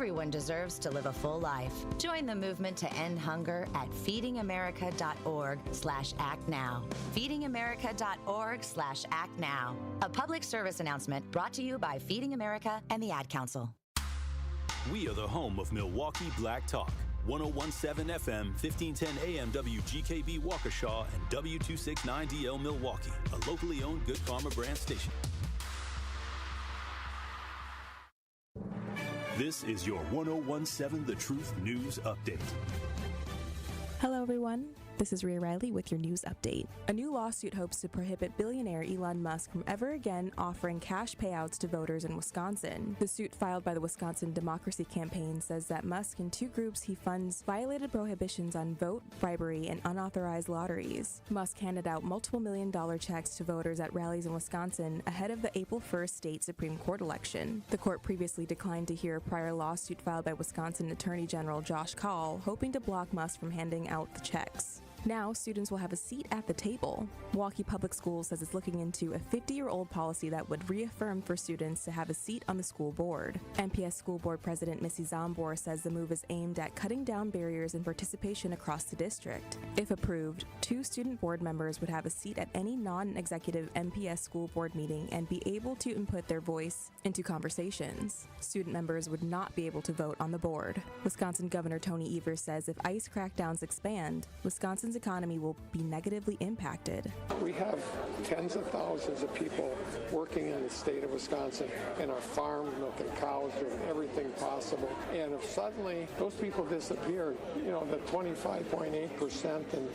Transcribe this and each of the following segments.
Everyone deserves to live a full life. Join the movement to end hunger at feedingamerica.org/actnow. feedingamerica.org/actnow. A public service announcement brought to you by Feeding America and the Ad Council. We are the home of Milwaukee Black Talk. 1017 FM, 1510 AM WGKB Waukesha and W269DL Milwaukee, a locally owned Good Karma brand station. This is your 1017 The Truth News Update. Hello, everyone. This is Rhea Riley with your news update. A new lawsuit hopes to prohibit billionaire Elon Musk from ever again offering cash payouts to voters in Wisconsin. The suit filed by the Wisconsin Democracy Campaign says that Musk and two groups he funds violated prohibitions on vote, bribery, and unauthorized lotteries. Musk handed out multiple million-dollar checks to voters at rallies in Wisconsin ahead of the April 1st state Supreme Court election. The court previously declined to hear a prior lawsuit filed by Wisconsin Attorney General Josh Kaul, hoping to block Musk from handing out the checks. Now, students will have a seat at the table. Milwaukee Public Schools says it's looking into a 50-year-old policy that would reaffirm for students to have a seat on the school board. MPS School Board President Missy Zombor says the move is aimed at cutting down barriers in participation across the district. If approved, 2 student board members would have a seat at any non-executive MPS school board meeting and be able to input their voice into conversations. Student members would not be able to vote on the board. Wisconsin Governor Tony Evers says if ICE crackdowns expand, Wisconsin's economy will be negatively impacted. We have tens of thousands of people working in the state of Wisconsin in our farms, milking cows, doing everything possible. And if suddenly those people disappear, the 25.8% in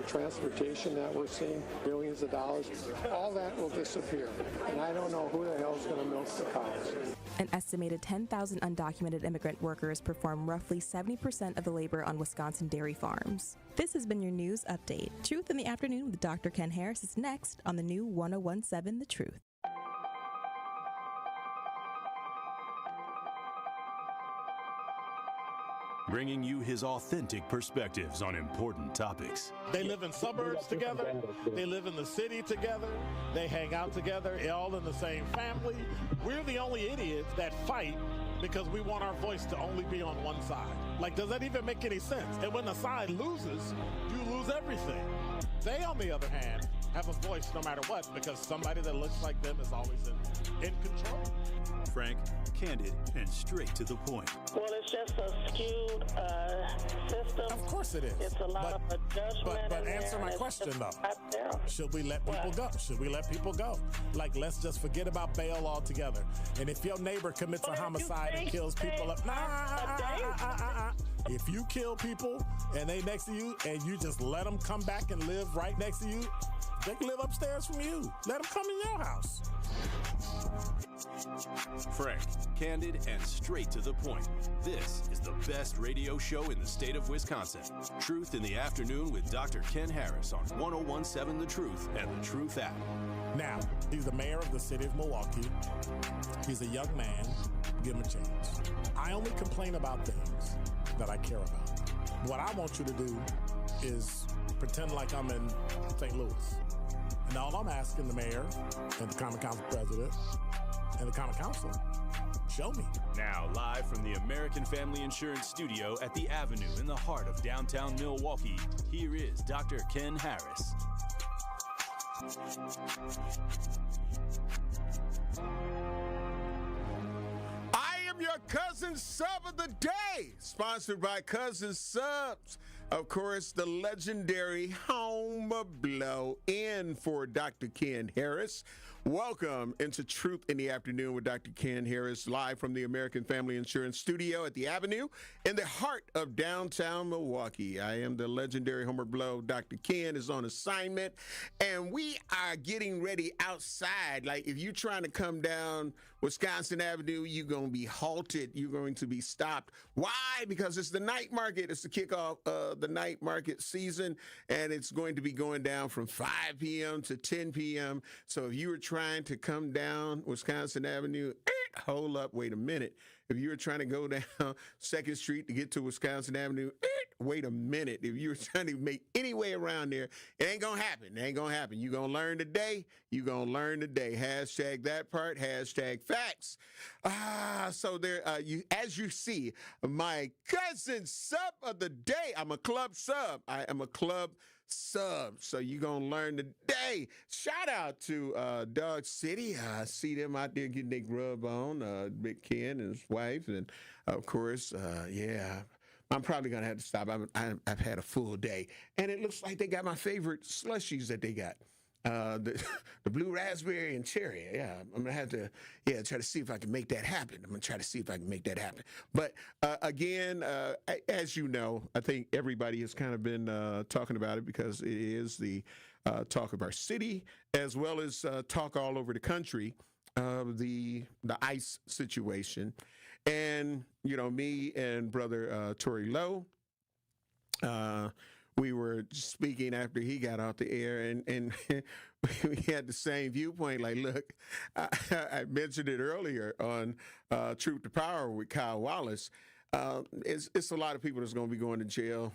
transportation that we're seeing, billions of dollars, all that will disappear. And I don't know who the hell is going to milk the cows. An estimated 10,000 undocumented immigrant workers perform roughly 70% of the labor on Wisconsin dairy farms. This has been your news update. Truth in the Afternoon with Dr. Ken Harris is next on the new 1017 The Truth. Bringing you his authentic perspectives on important topics. They live in suburbs together. They live in the city together. They hang out together, all in the same family. We're the only idiots that fight because we want our voice to only be on one side. Like, does that even make any sense? And when the side loses, you lose everything. They, on the other hand, have a voice no matter what because somebody that looks like them is always in control. Frank, candid, and straight to the point. Well, it's just a skewed system. Of course it is. It's a lot of judgment. But answer my question, though. Should we let people go? Should we let people go? Like, let's just forget about bail altogether. And if your neighbor commits a homicide and kills people up, if you kill people and they next to you and you just let them come back and live right next to you, they can live upstairs from you. Let them come in your house. Frank, candid, and straight to the point. This is the best radio show in the state of Wisconsin. Truth in the Afternoon with Dr. Ken Harris on 1017 The Truth and The Truth app. Now, he's the mayor of the city of Milwaukee. He's a young man. Give him a chance. I only complain about things that I care about. What I want you to do is pretend like I'm in St. Louis. And all I'm asking the mayor and the Common Council president and the Common Council, show me. Now, live from the American Family Insurance Studio at the Avenue in the heart of downtown Milwaukee, here is Dr. Ken Harris. I am your Cousin Sub of the Day, sponsored by Cousin Subs. Of course, the legendary home blow in for Dr. Ken Harris. Welcome into Truth in the Afternoon with Dr. Ken Harris, live from the American Family Insurance Studio at the Avenue in the heart of downtown Milwaukee. I am the legendary Homer Blow. Dr. Ken is on assignment, and we are getting ready outside. Like, if you're trying to come down Wisconsin Avenue, you're going to be halted. You're going to be stopped. Why? Because it's the night market. It's the kickoff of the night market season, and it's going to be going down from 5 p.m. to 10 p.m. So if you were trying to come down Wisconsin Avenue, hold up, wait a minute. If you were trying to go down 2nd Street to get to Wisconsin Avenue, wait a minute. If you were trying to make any way around there, it ain't going to happen. It ain't going to happen. You're going to learn today. You're going to learn today. Hashtag that part. Hashtag facts. So there, as you see, my cousin sub of the day. I'm a club sub. I am a club sub. So you're going to learn today. Shout out to Dog City. I see them out there getting their grub on. Big Ken and his wife. And, of course, yeah. I'm probably going to have to stop. I've had a full day. And it looks like they got my favorite slushies that they got. The blue raspberry and cherry. Yeah, I'm going to have to, try to see if I can make that happen. But again, as you know, I think everybody has kind of been talking about it because it is the talk of our city as well as talk all over the country of the ICE situation. And, me and brother Tory Lowe, we were speaking after he got off the air, and we had the same viewpoint. Like, look, I mentioned it earlier on Truth to Power with Kyle Wallace. It's a lot of people that's going to be going to jail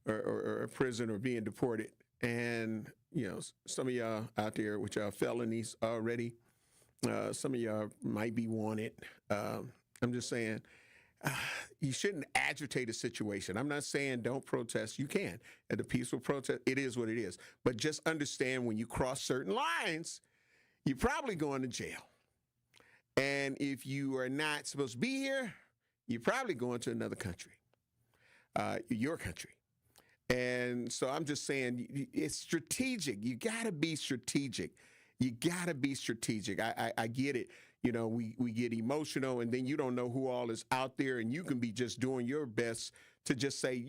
or prison or being deported. And, some of y'all out there with y'all felonies already, some of y'all might be wanted. I'm just saying, you shouldn't agitate a situation. I'm not saying don't protest. You can. At a peaceful protest, it is what it is. But just understand when you cross certain lines, you're probably going to jail. And if you are not supposed to be here, you're probably going to another country, your country. And so I'm just saying it's strategic. You got to be strategic. I get it. We get emotional, and then you don't know who all is out there, and you can be just doing your best to just say,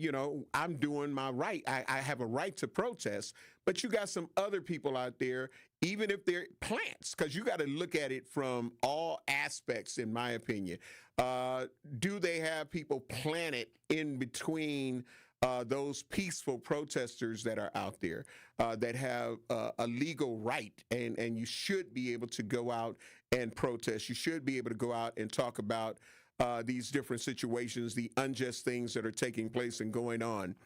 I'm doing my right. I have a right to protest, but you got some other people out there, even if they're plants, because you got to look at it from all aspects, in my opinion. Do they have people planted in between those peaceful protesters that are out there that have a legal right, and you should be able to go out and protest. You should be able to go out and talk about these different situations, the unjust things that are taking place and going on.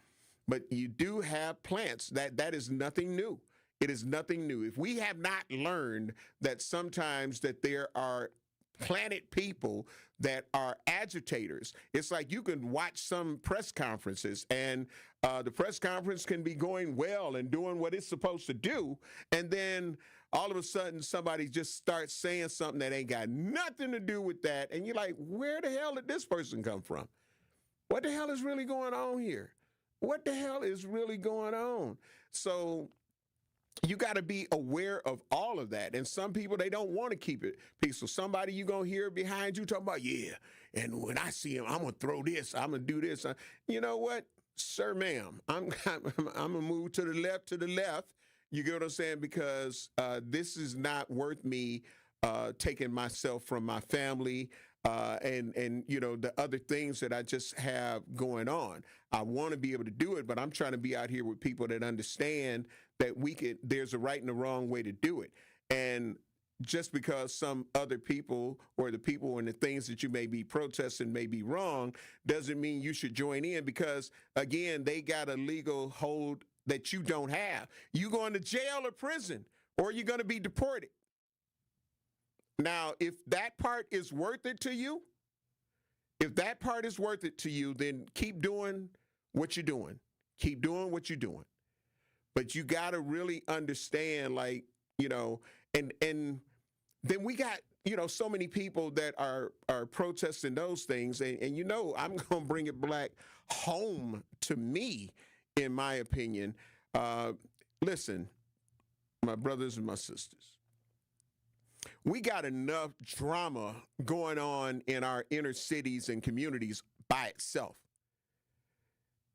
But you do have plants. That is nothing new. It is nothing new. If we have not learned that sometimes that there are planted people that are agitators. It's like you can watch some press conferences, and the press conference can be going well and doing what it's supposed to do, and then all of a sudden somebody just starts saying something that ain't got nothing to do with that, and you're like, where the hell did this person come from? What the hell is really going on here? What the hell is really going on? So you got to be aware of all of that. And some people, they don't want to keep it peaceful. Somebody you going to hear behind you talking about, and when I see him, I'm going to throw this, I'm going to do this. You know what, sir, ma'am, I'm going to move to the left. You get what I'm saying? Because this is not worth me taking myself from my family and the other things that I just have going on. I want to be able to do it, but I'm trying to be out here with people that understand that there's a right and a wrong way to do it. And just because some other people or the people and the things that you may be protesting may be wrong, doesn't mean you should join in, because again, they got a legal hold that you don't have. You going to jail or prison, or you're going to be deported. Now, if that part is worth it to you, then keep doing what you're doing. Keep doing what you're doing. But you got to really understand, and then we got, so many people that are protesting those things. And I'm going to bring it back home to me, in my opinion. Listen, my brothers and my sisters, we got enough drama going on in our inner cities and communities by itself.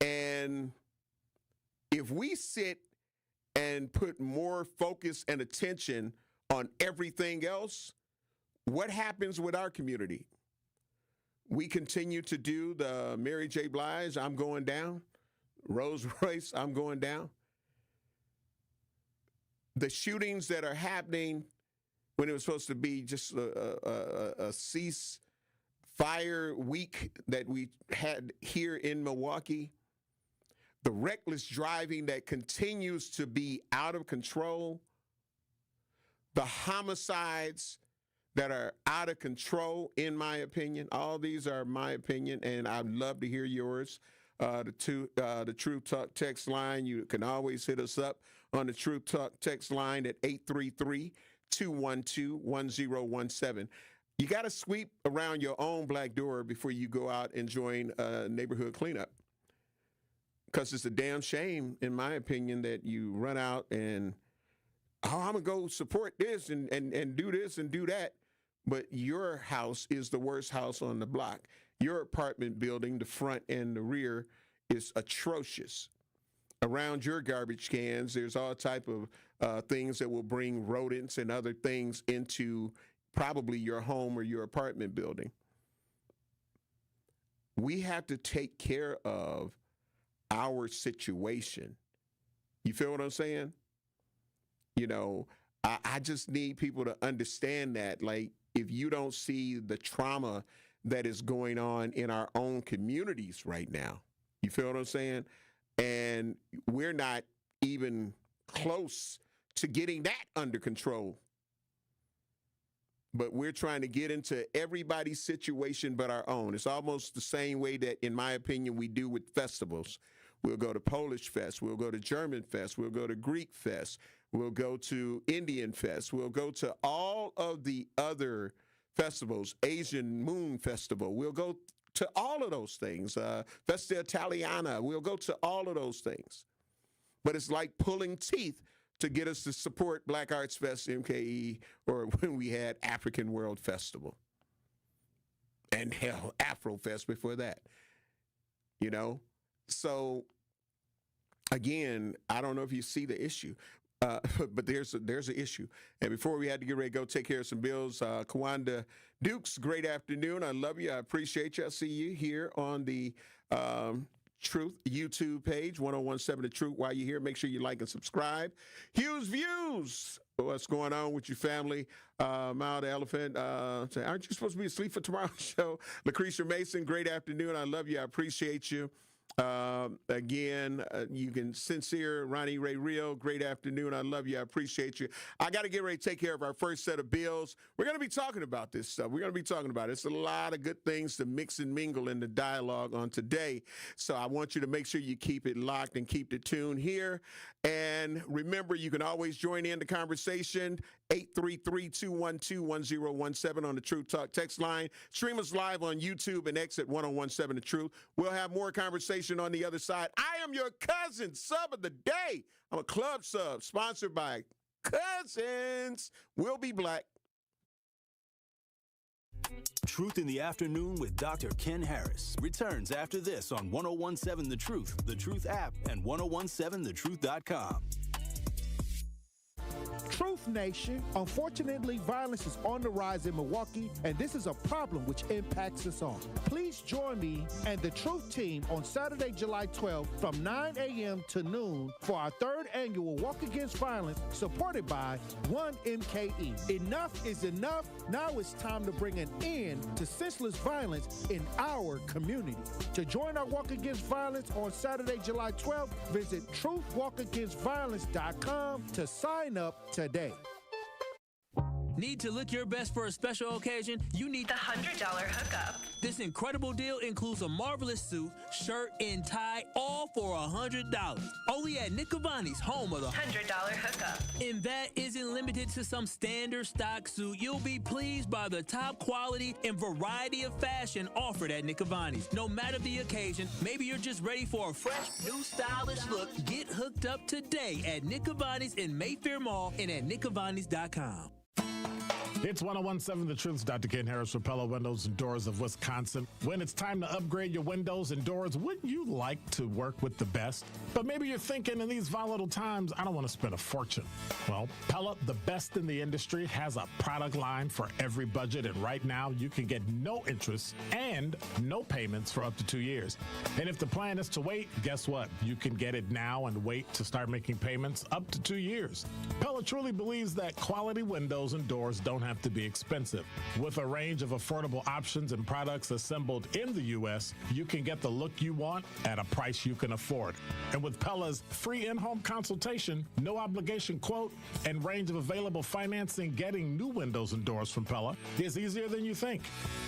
And if we sit and put more focus and attention on everything else, what happens with our community? We continue to do the Mary J. Blige, I'm going down, Rolls Royce, I'm going down. The shootings that are happening when it was supposed to be just a fire week that we had here in Milwaukee, the reckless driving that continues to be out of control, the homicides that are out of control, in my opinion. All these are my opinion, and I'd love to hear yours. The Truth Talk text line, you can always hit us up on the Truth Talk text line at 833-212-1017. You got to sweep around your own black door before you go out and join neighborhood cleanup. Because it's a damn shame, in my opinion, that you run out and, I'm going to go support this and do this and do that. But your house is the worst house on the block. Your apartment building, the front and the rear, is atrocious. Around your garbage cans, there's all type of things that will bring rodents and other things into probably your home or your apartment building. We have to take care of our situation. You feel what I'm saying? You know, I just need people to understand that, like, if you don't see the trauma that is going on in our own communities right now, you feel what I'm saying? And we're not even close to getting that under control. But we're trying to get into everybody's situation but our own. It's almost the same way that, in my opinion, we do with festivals. We'll go to Polish Fest. We'll go to German Fest. We'll go to Greek Fest. We'll go to Indian Fest. We'll go to all of the other festivals, Asian Moon Festival. We'll go to all of those things, Festa Italiana. We'll go to all of those things. But it's like pulling teeth to get us to support Black Arts Fest, MKE, or when we had African World Festival. And hell, Afro Fest before that. You know? So, again, I don't know if you see the issue. But there's an issue. And before we had to get ready to go take care of some bills, Kawanda Dukes, great afternoon. I love you. I appreciate you. I see you here on the Truth YouTube page, 1017 The Truth. While you're here, make sure you like and subscribe. Hughes Views. What's going on with your family? Mild Elephant. Aren't you supposed to be asleep for tomorrow's show? Lucretia Mason, great afternoon. I love you. I appreciate you. Again, you can Sincere, Ronnie Ray Rio, great afternoon. I love you. I appreciate you. I got to get ready to take care of our first set of bills. We're going to be talking about this stuff. We're going to be talking about it. It's a lot of good things to mix and mingle in the dialogue on today. So I want you to make sure you keep it locked and keep the tune here. And remember, you can always join in the conversation, 833-212-1017 on the Truth Talk text line. Stream us live on YouTube and X at 1017 The Truth. We'll have more conversation on the other side. I am your cousin sub of the day. I'm a club sub sponsored by Cousins. We'll be black. Truth in the Afternoon with Dr. Ken Harris returns after this on 1017 The Truth, The Truth app, and 1017thetruth.com. Truth Nation, unfortunately, violence is on the rise in Milwaukee, and this is a problem which impacts us all. Please join me and the Truth team on Saturday, July 12th from 9 a.m. to noon for our third annual Walk Against Violence, supported by 1MKE. Enough is enough. Now it's time to bring an end to senseless violence in our community. To join our Walk Against Violence on Saturday, July 12th, visit truthwalkagainstviolence.com to sign up today. Need to look your best for a special occasion? You need the $100 hookup. This incredible deal includes a marvelous suit, shirt, and tie, all for $100. Only at Nick Cavani's, home of the $100 hookup. And that isn't limited to some standard stock suit. You'll be pleased by the top quality and variety of fashion offered at Nick Cavani's. No matter the occasion, maybe you're just ready for a fresh, new, stylish look. Get hooked up today at Nick Cavani's in Mayfair Mall and at nickcavanis.com. It's 1017 The Truth's Dr. Ken Harris for Pella Windows and Doors of Wisconsin. When it's time to upgrade your windows and doors, wouldn't you like to work with the best? But maybe you're thinking in these volatile times, I don't want to spend a fortune. Well, Pella, the best in the industry, has a product line for every budget, and right now you can get no interest and no payments for up to 2 years. And if the plan is to wait, guess what? You can get it now and wait to start making payments up to 2 years. Pella truly believes that quality windows and doors don't have have to be expensive. With a range of affordable options and products assembled in the U.S., you can get the look you want at a price you can afford. And with Pella's free in-home consultation, no obligation quote, and range of available financing, getting new windows and doors from Pella is easier than you think.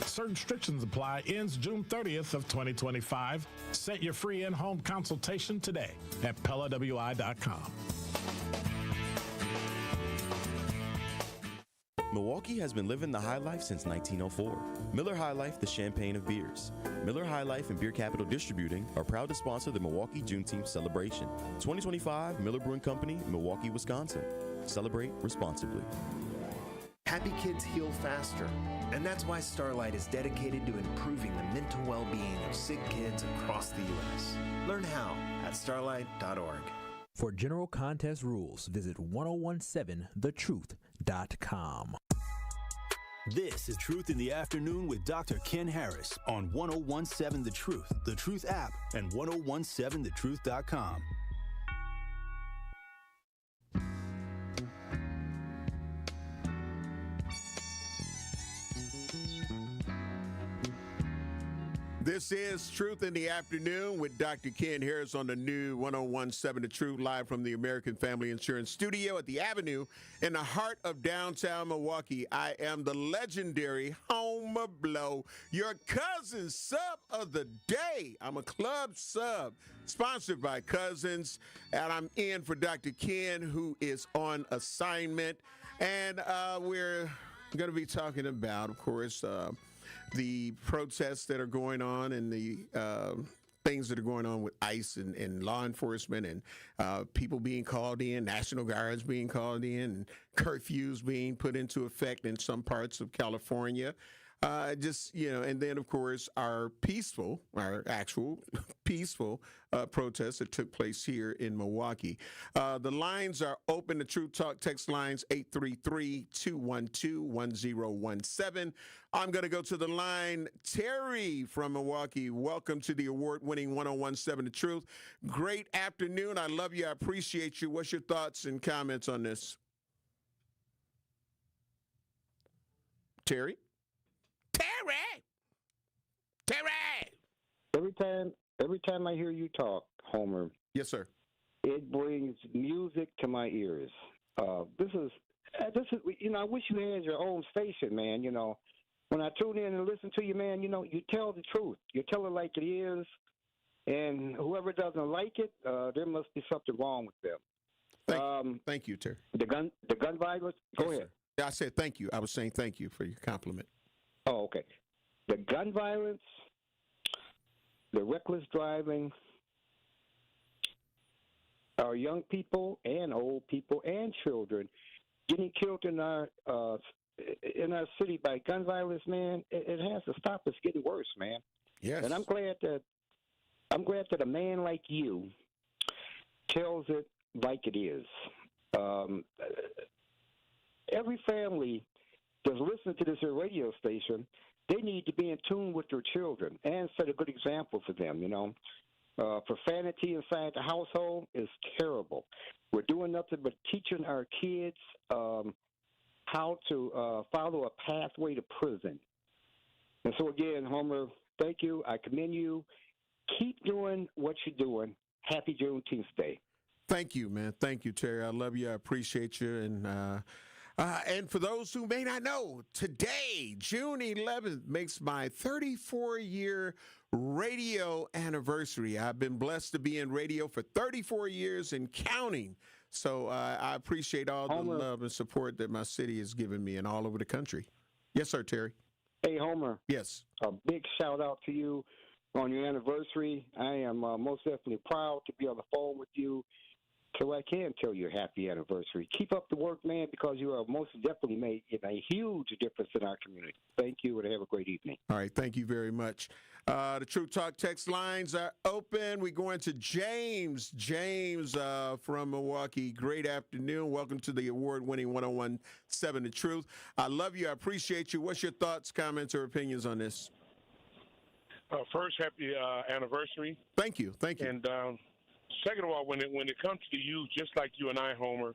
Certain restrictions apply. Ends June 30th of 2025. Set your free in-home consultation today at PellaWI.com. Milwaukee has been living the high life since 1904. Miller High Life, the champagne of beers. Miller High Life and Beer Capital Distributing are proud to sponsor the Milwaukee Juneteenth celebration. 2025 Miller Brewing Company, Milwaukee, Wisconsin. Celebrate responsibly. Happy kids heal faster, and that's why Starlight is dedicated to improving the mental well-being of sick kids across the U.S. Learn how at starlight.org. For general contest rules, visit 1017thetruth.com. This is Truth in the Afternoon with Dr. Ken Harris on 1017 The Truth app, and 1017thetruth.com. This is Truth in the Afternoon with Dr. Ken Harris on the new 1017 The Truth, live from the American Family Insurance Studio at the Avenue in the heart of downtown Milwaukee. I am the legendary Homer Blow, your cousin sub of the day. I'm a club sub sponsored by Cousins, and I'm in for Dr. Ken, who is on assignment. And we're going to be talking about, of course, the protests that are going on and the things that are going on with ICE and law enforcement and people being called in, National Guards being called in, and curfews being put into effect in some parts of California. And then, of course, our actual peaceful protests that took place here in Milwaukee. The lines are open. The Truth Talk text lines 833-212-1017. I'm going to go to the line. Terry from Milwaukee, welcome to the award-winning 1017 The Truth. Great afternoon. I love you. I appreciate you. What's your thoughts and comments on this? Terry? Every time I hear you talk, Homer. Yes, sir. It brings music to my ears. This is, I wish you had your own station, man. You know, when I tune in and listen to you, man, you tell the truth. You tell it like it is, and whoever doesn't like it, there must be something wrong with them. Thank you, Terry. The gun violence. Go ahead. I said thank you. I was saying thank you for your compliment. Oh, okay. The gun violence, the reckless driving, our young people and old people and children getting killed in our city by gun violence, man, it has to stop. It's getting worse, man. Yes. And I'm glad that a man like you tells it like it is. Every family that's listening to this radio station, they need to be in tune with their children and set a good example for them, Profanity inside the household is terrible. We're doing nothing but teaching our kids how to follow a pathway to prison. And so, again, Homer, thank you. I commend you. Keep doing what you're doing. Happy Juneteenth Day. Thank you, man. Thank you, Terry. I love you. I appreciate you. And for those who may not know, today, June 11th, makes my 34-year radio anniversary. I've been blessed to be in radio for 34 years and counting. So I appreciate all the love and support that my city has given me and all over the country. Yes, sir, Terry. Hey, Homer. Yes. A big shout out to you on your anniversary. I am most definitely proud to be on the phone with you, so I can tell you happy anniversary. Keep up the work, man, because you are most definitely made a huge difference in our community. Thank you, and have a great evening. All right, thank you very much. The Truth Talk text lines are open. We're going to James. James from Milwaukee, great afternoon. Welcome to the award-winning 1017 The Truth. I love you. I appreciate you. What's your thoughts, comments, or opinions on this? First, happy anniversary. Thank you. Thank you. And second of all, when it comes to you, just like you and I, Homer,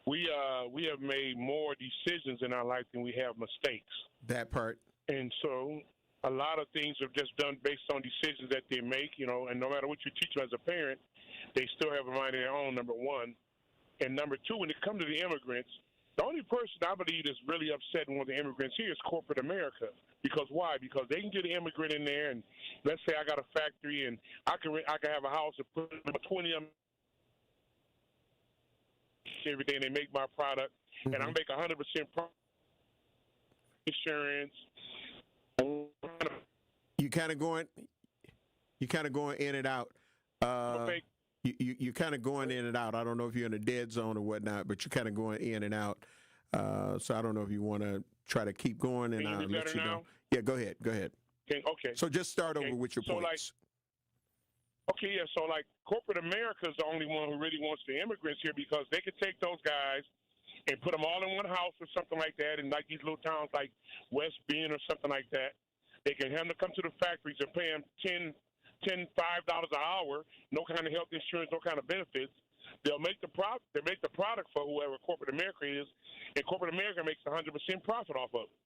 we have made more decisions in our life than we have mistakes. That part. And so a lot of things are just done based on decisions that they make, you know, and no matter what you teach them as a parent, they still have a mind of their own, number one. And number two, when it comes to the immigrants, the only person I believe is really upset with the immigrants here is corporate America. Because why? Because they can get an immigrant in there, and let's say I got a factory, and I can have a house and put 20 of them every day, and they make my product, and I make 100% insurance. You kind of going in and out. You kind of going in and out. I don't know if you're in a dead zone or whatnot, but you're kind of going in and out. So I don't know if you want to try to keep going, and I'll let you know. Yeah, go ahead. Okay. So just start over with your points. So like corporate America is the only one who really wants the immigrants here because they can take those guys and put them all in one house or something like that, and like these little towns like West Bend or something like that. They can have them come to the factories and pay them $5 an hour, no kind of health insurance, no kind of benefits. They'll make the product. They make the product for whoever corporate America is, and corporate America makes 100% profit off of it.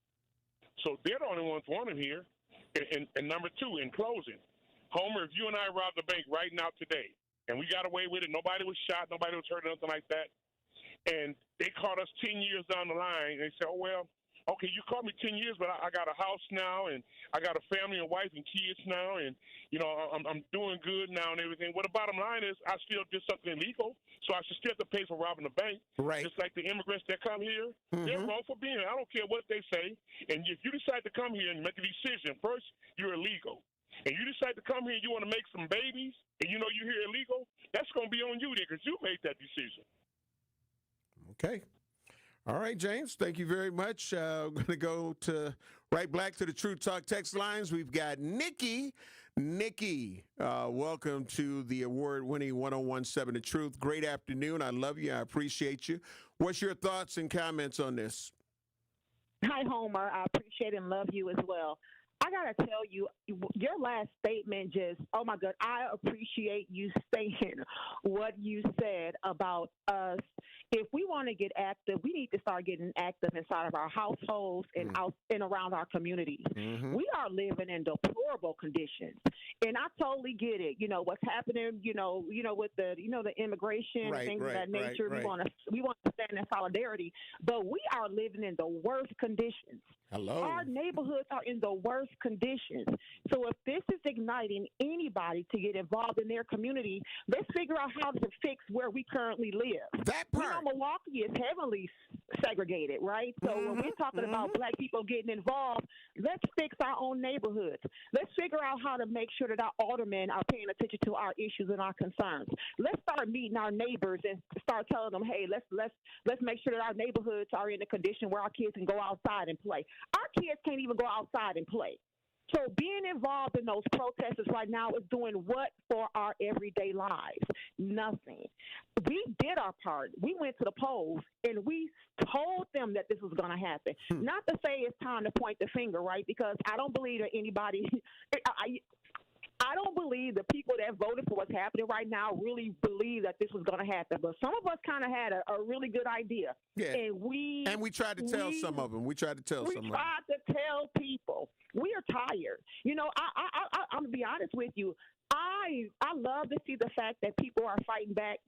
So they're the only ones wanting here. And number two, in closing, Homer, if you and I robbed the bank right now today, and we got away with it, nobody was shot, nobody was hurt, nothing like that, and they caught us 10 years down the line, and they said, oh, well, okay, you caught me 10 years, but I got a house now, and I got a family and wife and kids now, and, you know, I'm doing good now and everything. Well, the bottom line is I still did something illegal, so I should still have to pay for robbing the bank. Right. Just like the immigrants that come here, they're wrong for being here. I don't care what they say. And if you decide to come here and make a decision, first, you're illegal. And you decide to come here and you want to make some babies, and you know you're here illegal, that's going to be on you there because you made that decision. Okay. All right, James, thank you very much. We're going to go right back to the True Talk text lines. We've got Nikki. Nikki, welcome to the award-winning 1017 The Truth. Great afternoon. I love you. I appreciate you. What's your thoughts and comments on this? Hi, Homer. I appreciate and love you as well. I got to tell you, your last statement just, oh, my God, I appreciate you saying what you said about us. If we want to get active, we need to start getting active inside of our households and out and around our communities. We are living in deplorable conditions, and I totally get it. You know what's happening. You know with the immigration and things of that nature. We want to stand in solidarity, but we are living in the worst conditions. Hello. Our neighborhoods are in the worst conditions. So if this is igniting anybody to get involved in their community, let's figure out how to fix where we currently live. That part. You know, Milwaukee is heavily segregated, right? So when we're talking about black people getting involved, let's fix our own neighborhoods. Let's figure out how to make sure that our aldermen are paying attention to our issues and our concerns. Let's start meeting our neighbors and start telling them, hey, let's make sure that our neighborhoods are in a condition where our kids can go outside and play. Our kids can't even go outside and play. So being involved in those protests right now is doing what for our everyday lives? Nothing. We did our part. We went to the polls, and we told them that this was going to happen. Not to say it's time to point the finger, right? Because I don't believe that anybody I don't believe the people that voted for what's happening right now really believe that this was going to happen. But some of us kind of had a really good idea. Yeah. And we tried to tell some of them. We tried to tell some of them. We tried to tell people. We are tired. You know, I'm going to be honest with you. I love to see the fact that people are fighting back.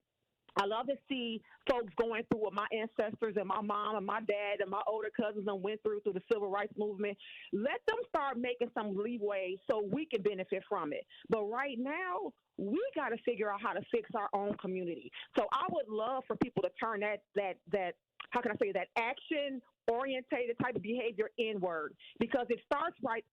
I love to see folks going through what my ancestors and my mom and my dad and my older cousins went through the civil rights movement. Let them start making some leeway so we can benefit from it. But right now, we got to figure out how to fix our own community. So I would love for people to turn that how can I say that action-orientated type of behavior inward, because it starts right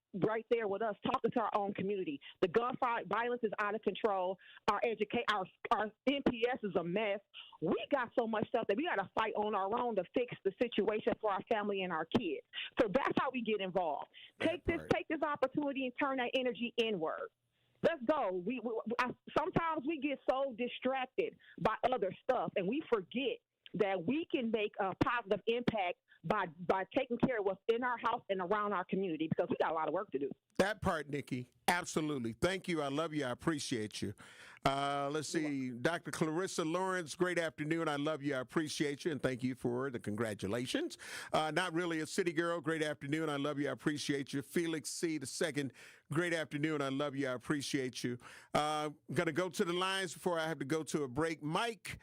there with us talking to our own community. The gun violence is out of control. Our NPS is a mess. We got so much stuff that we got to fight on our own to fix the situation for our family and our kids. So that's how we get involved. Take this opportunity and turn that energy inward. Let's go. Sometimes we get so distracted by other stuff, and we forget that we can make a positive impact by taking care of what's in our house and around our community, because we got a lot of work to do. That part, Nikki. Absolutely. Thank you. I love you. I appreciate you. Let's see. Dr. Clarissa Lawrence, great afternoon. I love you. I appreciate you. And thank you for the congratulations. Not really a city girl. Great afternoon. I love you. I appreciate you. Felix C. II, great afternoon. I love you. I appreciate you. Going to go to the lines before I have to go to a break. Mike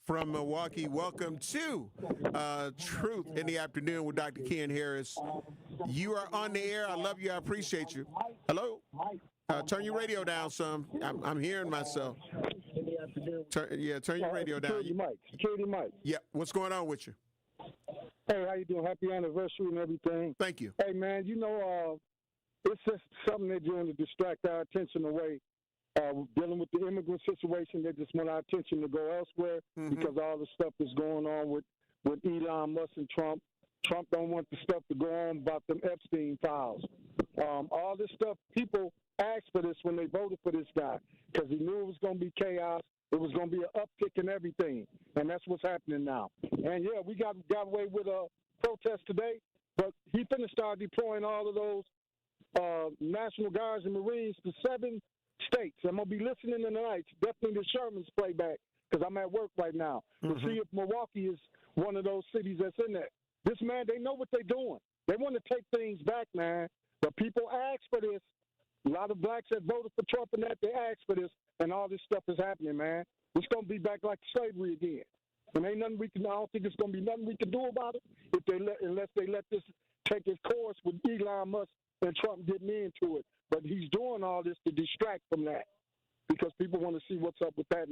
from Milwaukee, welcome to Truth in the Afternoon with Dr. Ken Harris. You are on the air. I love you. I appreciate you. Hello? Turn your radio down some. I'm hearing myself. Turn your radio down. Security Mike. Yeah, what's going on with you? Hey, how you doing? Happy anniversary and everything. Thank you. Hey, man, it's just something they're doing to distract our attention away. Dealing with the immigrant situation, they just want our attention to go elsewhere because all the stuff is going on with Elon Musk and Trump. Trump don't want the stuff to go on about them Epstein files. All this stuff, people asked for this when they voted for this guy because he knew it was going to be chaos. It was going to be an uptick in everything, and that's what's happening now. And, yeah, we got away with a protest today, but he finna start deploying all of those National Guards and Marines to 7 states. I'm going to be listening tonight, definitely the Sherman's playback, because I'm at work right now, to see if Milwaukee is one of those cities that's in there. This, man, they know what they're doing. They want to take things back, man, but people ask for this. A lot of blacks that voted for Trump and that, they asked for this, and all this stuff is happening, man. It's going to be back like slavery again. And ain't nothing I don't think it's going to be nothing we can do about it unless they let this take its course with Elon Musk and Trump getting into it. But he's doing all this to distract from that because people want to see what's up with that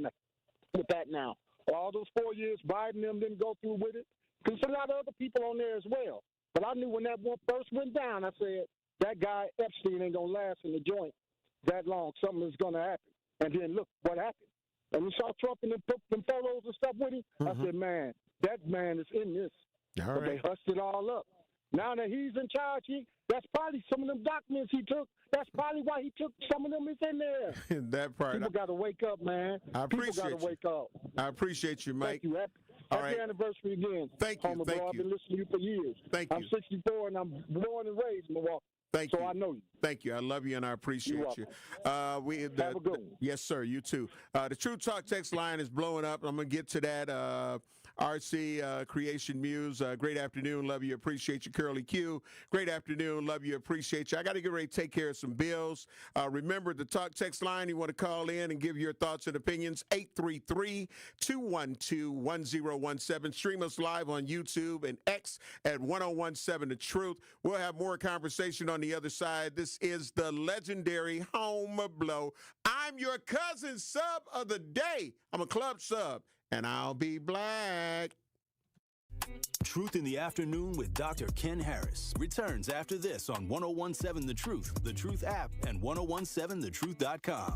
now. All those 4 years, Biden and them didn't go through with it. Because there's a lot of other people on there as well. But I knew when that one first went down, I said, that guy Epstein ain't going to last in the joint that long. Something is going to happen. And then look what happened. And we saw Trump and them photos and stuff with him. I said, man, that man is in this. All but right. they hushed it all up. Now that he's in charge, that's probably some of them documents he took. That's probably why he took some of them is in there. That part. People got to wake up, man. I appreciate People got to wake up. I appreciate you, Mike. Thank you. Happy anniversary again. Thank you. Homer, Thank bro. I've you. been listening to you for years. Thank I'm you. 64 and I'm born and raised in Milwaukee. Thank you. So I know you. Thank you. I love you and I appreciate you. Have a good one. Yes, sir. You too. The True Talk text line is blowing up. I'm going to get to that. RC Creation Muse, great afternoon. Love you. Appreciate you. Curly Q, great afternoon. Love you. Appreciate you. I got to get ready to take care of some bills. Remember the Talk text line. You want to call in and give your thoughts and opinions. 833-212-1017. Stream us live on YouTube and X at 1017 The Truth. We'll have more conversation on the other side. This is the legendary Home Blow. I'm your cousin sub of the day. I'm a club sub, and I'll be black. Truth in the Afternoon with Dr. Ken Harris returns after this on 1017 The Truth, The Truth app, and 1017thetruth.com.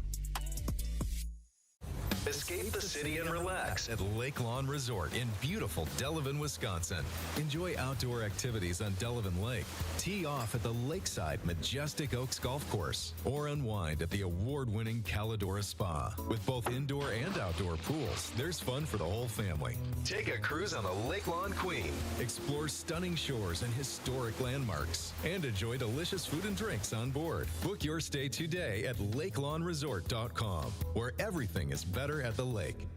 Escape the city and relax at Lake Lawn Resort in beautiful Delavan, Wisconsin. Enjoy outdoor activities on Delavan Lake. Tee off at the Lakeside Majestic Oaks Golf Course or unwind at the award-winning Calidora Spa. With both indoor and outdoor pools, there's fun for the whole family. Take a cruise on the Lake Lawn Queen. Explore stunning shores and historic landmarks. And enjoy delicious food and drinks on board. Book your stay today at lakelawnresort.com, where everything is better at the lake.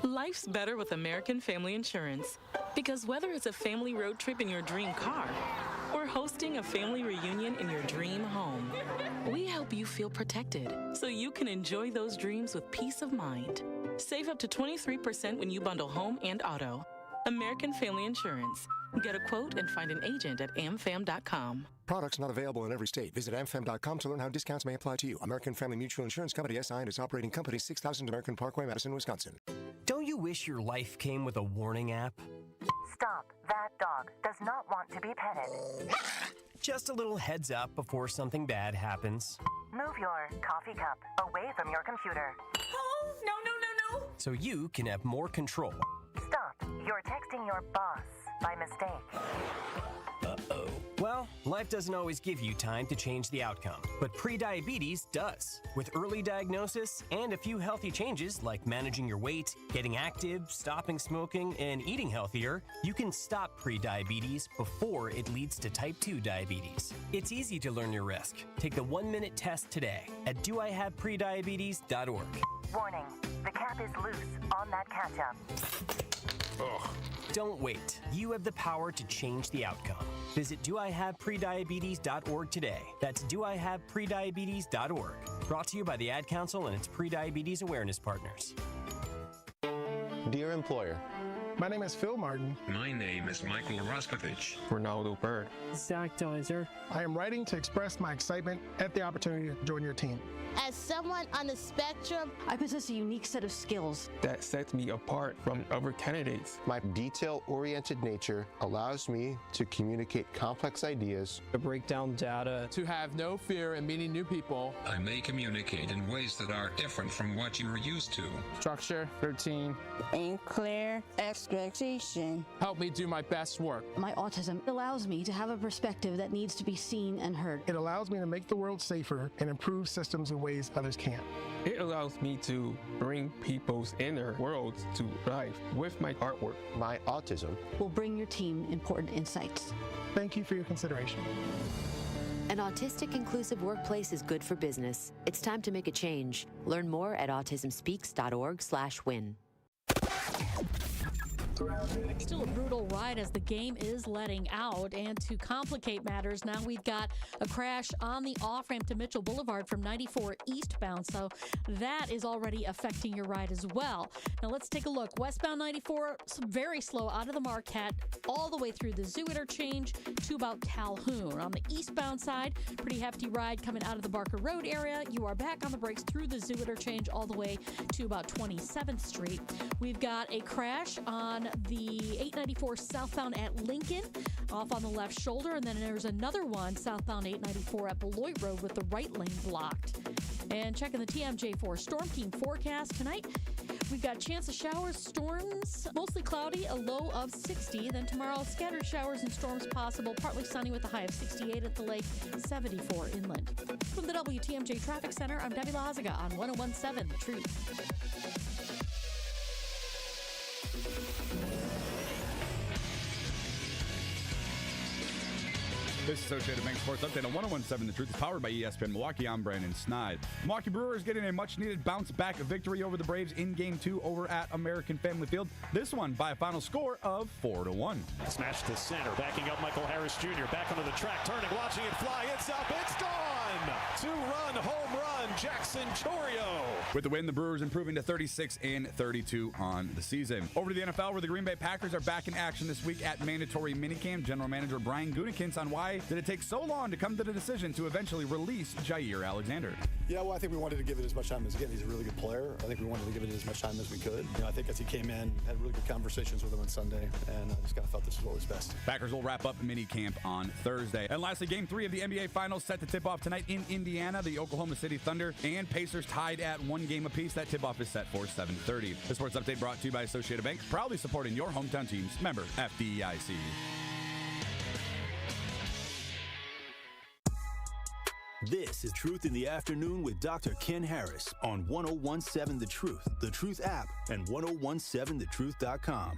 Life's better with American Family Insurance. Because whether it's a family road trip in your dream car or hosting a family reunion in your dream home, we help you feel protected so you can enjoy those dreams with peace of mind. Save up to 23% when you bundle home and auto. American Family Insurance. Get a quote and find an agent at amfam.com. Products not available in every state. Visit amfam.com to learn how discounts may apply to you. American Family Mutual Insurance Company, SI, and its operating company, 6000 American Parkway, Madison, Wisconsin. Don't you wish your life came with a warning app? Stop. That dog does not want to be petted. Just a little heads up before something bad happens. Move your coffee cup away from your computer. Oh, no. So you can have more control. Stop. You're texting your boss by mistake. Uh-oh. Well, life doesn't always give you time to change the outcome, but prediabetes does. With early diagnosis and a few healthy changes like managing your weight, getting active, stopping smoking, and eating healthier, you can stop prediabetes before it leads to type 2 diabetes. It's easy to learn your risk. Take the 1-minute test today at doihaveprediabetes.org. Warning, the cap is loose on that catch-up. Ugh. Don't wait. You have the power to change the outcome. Visit doihaveprediabetes.org today. That's doihaveprediabetes.org. Brought to you by the Ad Council and its pre-diabetes awareness partners. Dear employer, my name is Phil Martin. My name is Michael Raskovich. Ronaldo Bird. Zach Deiser. I am writing to express my excitement at the opportunity to join your team. As someone on the spectrum, I possess a unique set of skills that sets me apart from other candidates. My detail-oriented nature allows me to communicate complex ideas, to break down data, to have no fear in meeting new people. I may communicate in ways that are different from what you are used to. Structure, routine, and clear expectation. Help me do my best work. My autism allows me to have a perspective that needs to be seen and heard. It allows me to make the world safer and improve systems in ways others can't. It allows me to bring people's inner worlds to life with my artwork. My autism will bring your team important insights. Thank you for your consideration. An autistic inclusive workplace is good for business. It's time to make a change. Learn more at autismspeaks.org/win. Still a brutal ride as the game is letting out. And to complicate matters, now we've got a crash on the off-ramp to Mitchell Boulevard from 94 eastbound. So that is already affecting your ride as well. Now let's take a look. Westbound 94, very slow out of the Marquette, all the way through the Zoo interchange to about Calhoun. On the eastbound side, pretty hefty ride coming out of the Barker Road area. You are back on the brakes through the Zoo interchange all the way to about 27th Street. We've got a crash on the 894 southbound at Lincoln, off on the left shoulder, and then there's another one southbound 894 at Beloit Road with the right lane blocked. And checking the TMJ4 Storm Team forecast tonight, we've got chance of showers, storms, mostly cloudy, a low of 60. Then tomorrow, scattered showers and storms possible, partly sunny with a high of 68 at the lake, 74 inland. From the WTMJ Traffic Center, I'm Debbie Lazaga on 101.7 The Truth. This Associated Bank Sports Update on 101.7 The Truth is powered by ESPN Milwaukee. I'm Brandon Snide. Milwaukee Brewers getting a much-needed bounce-back victory over the Braves in Game 2 over at American Family Field. This one by a final score of 4-1. Smash to center, backing up Michael Harris Jr. Back onto the track, turning, watching it fly. It's up, it's gone! Two-run home run, Jackson Chorio. With the win, the Brewers improving to 36-32 on the season. Over to the NFL, where the Green Bay Packers are back in action this week at mandatory minicamp. General Manager Brian Gutekunst on why did it take so long to come to the decision to eventually release Jair Alexander? Yeah, well, I think we wanted to give it as much time as, again, he's a really good player. I think we wanted to give it as much time as we could. You know, I think as he came in, had really good conversations with him on Sunday, and I just kind of felt this was what was best. Packers will wrap up minicamp on Thursday. And lastly, Game 3 of the NBA Finals set to tip off tonight in Indiana. The Oklahoma City Thunder and Pacers tied at 1 game apiece. That tip-off is set for 7:30. The Sports Update brought to you by Associated Bank, proudly supporting your hometown teams. Member FDIC. This is Truth in the Afternoon with Dr. Ken Harris on 101.7 The Truth app, and 1017thetruth.com.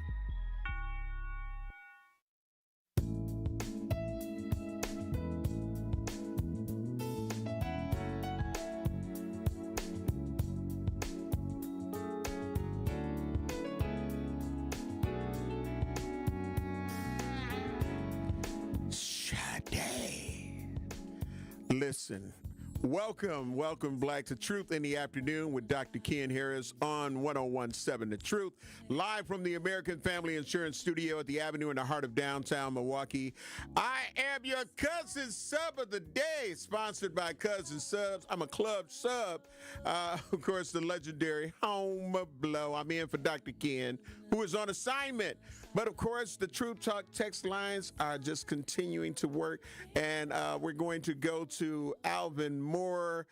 Listen, welcome Black to Truth in the Afternoon with Dr. Ken Harris on 101.7 The Truth, live from the American Family Insurance Studio at the Avenue in the heart of downtown Milwaukee. I am your cousin sub of the day, sponsored by Cousin Subs. I'm a club sub. Of course, the legendary Home Blow. I'm in for Dr. Ken, who is on assignment. But of course, the Truth Talk text lines are just continuing to work. And we're going to go to Alvin Moore.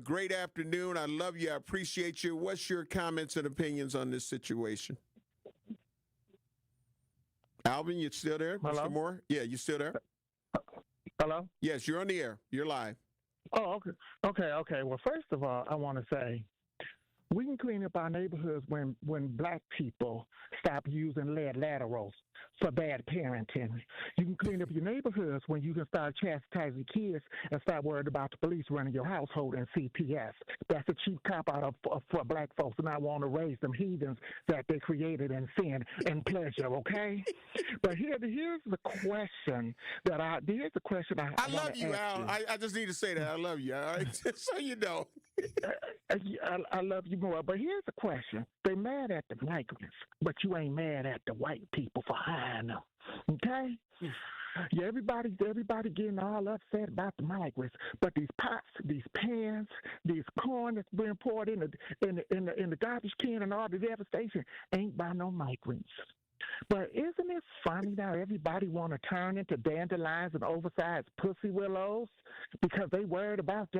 Great afternoon. I love you. I appreciate you. What's your comments and opinions on this situation? Alvin, you still there? Hello? Mr. Moore? Yeah, you still there? Hello? Yes, you're on the air. You're live. Oh, okay. Well, first of all, I want to say We can clean up our neighborhoods when black people stop using lead laterals for bad parenting. You can clean up your neighborhoods when you can start chastising kids and start worried about the police running your household and CPS. That's a cheap cop-out for black folks not want to raise them heathens that they created in sin and pleasure, okay? But here's the question here's the question I love you, Al. I just need to say that. I love you, all right? So you know. I love you more, but here's the question. They mad at the migrants, but you ain't mad at the white people for hiring them, okay? Yeah, everybody getting all upset about the migrants, but these pots, these pans, these corn that's being poured in the garbage can and all the devastation ain't by no migrants. But isn't it funny now everybody want to turn into dandelions and oversized pussy willows because they worried about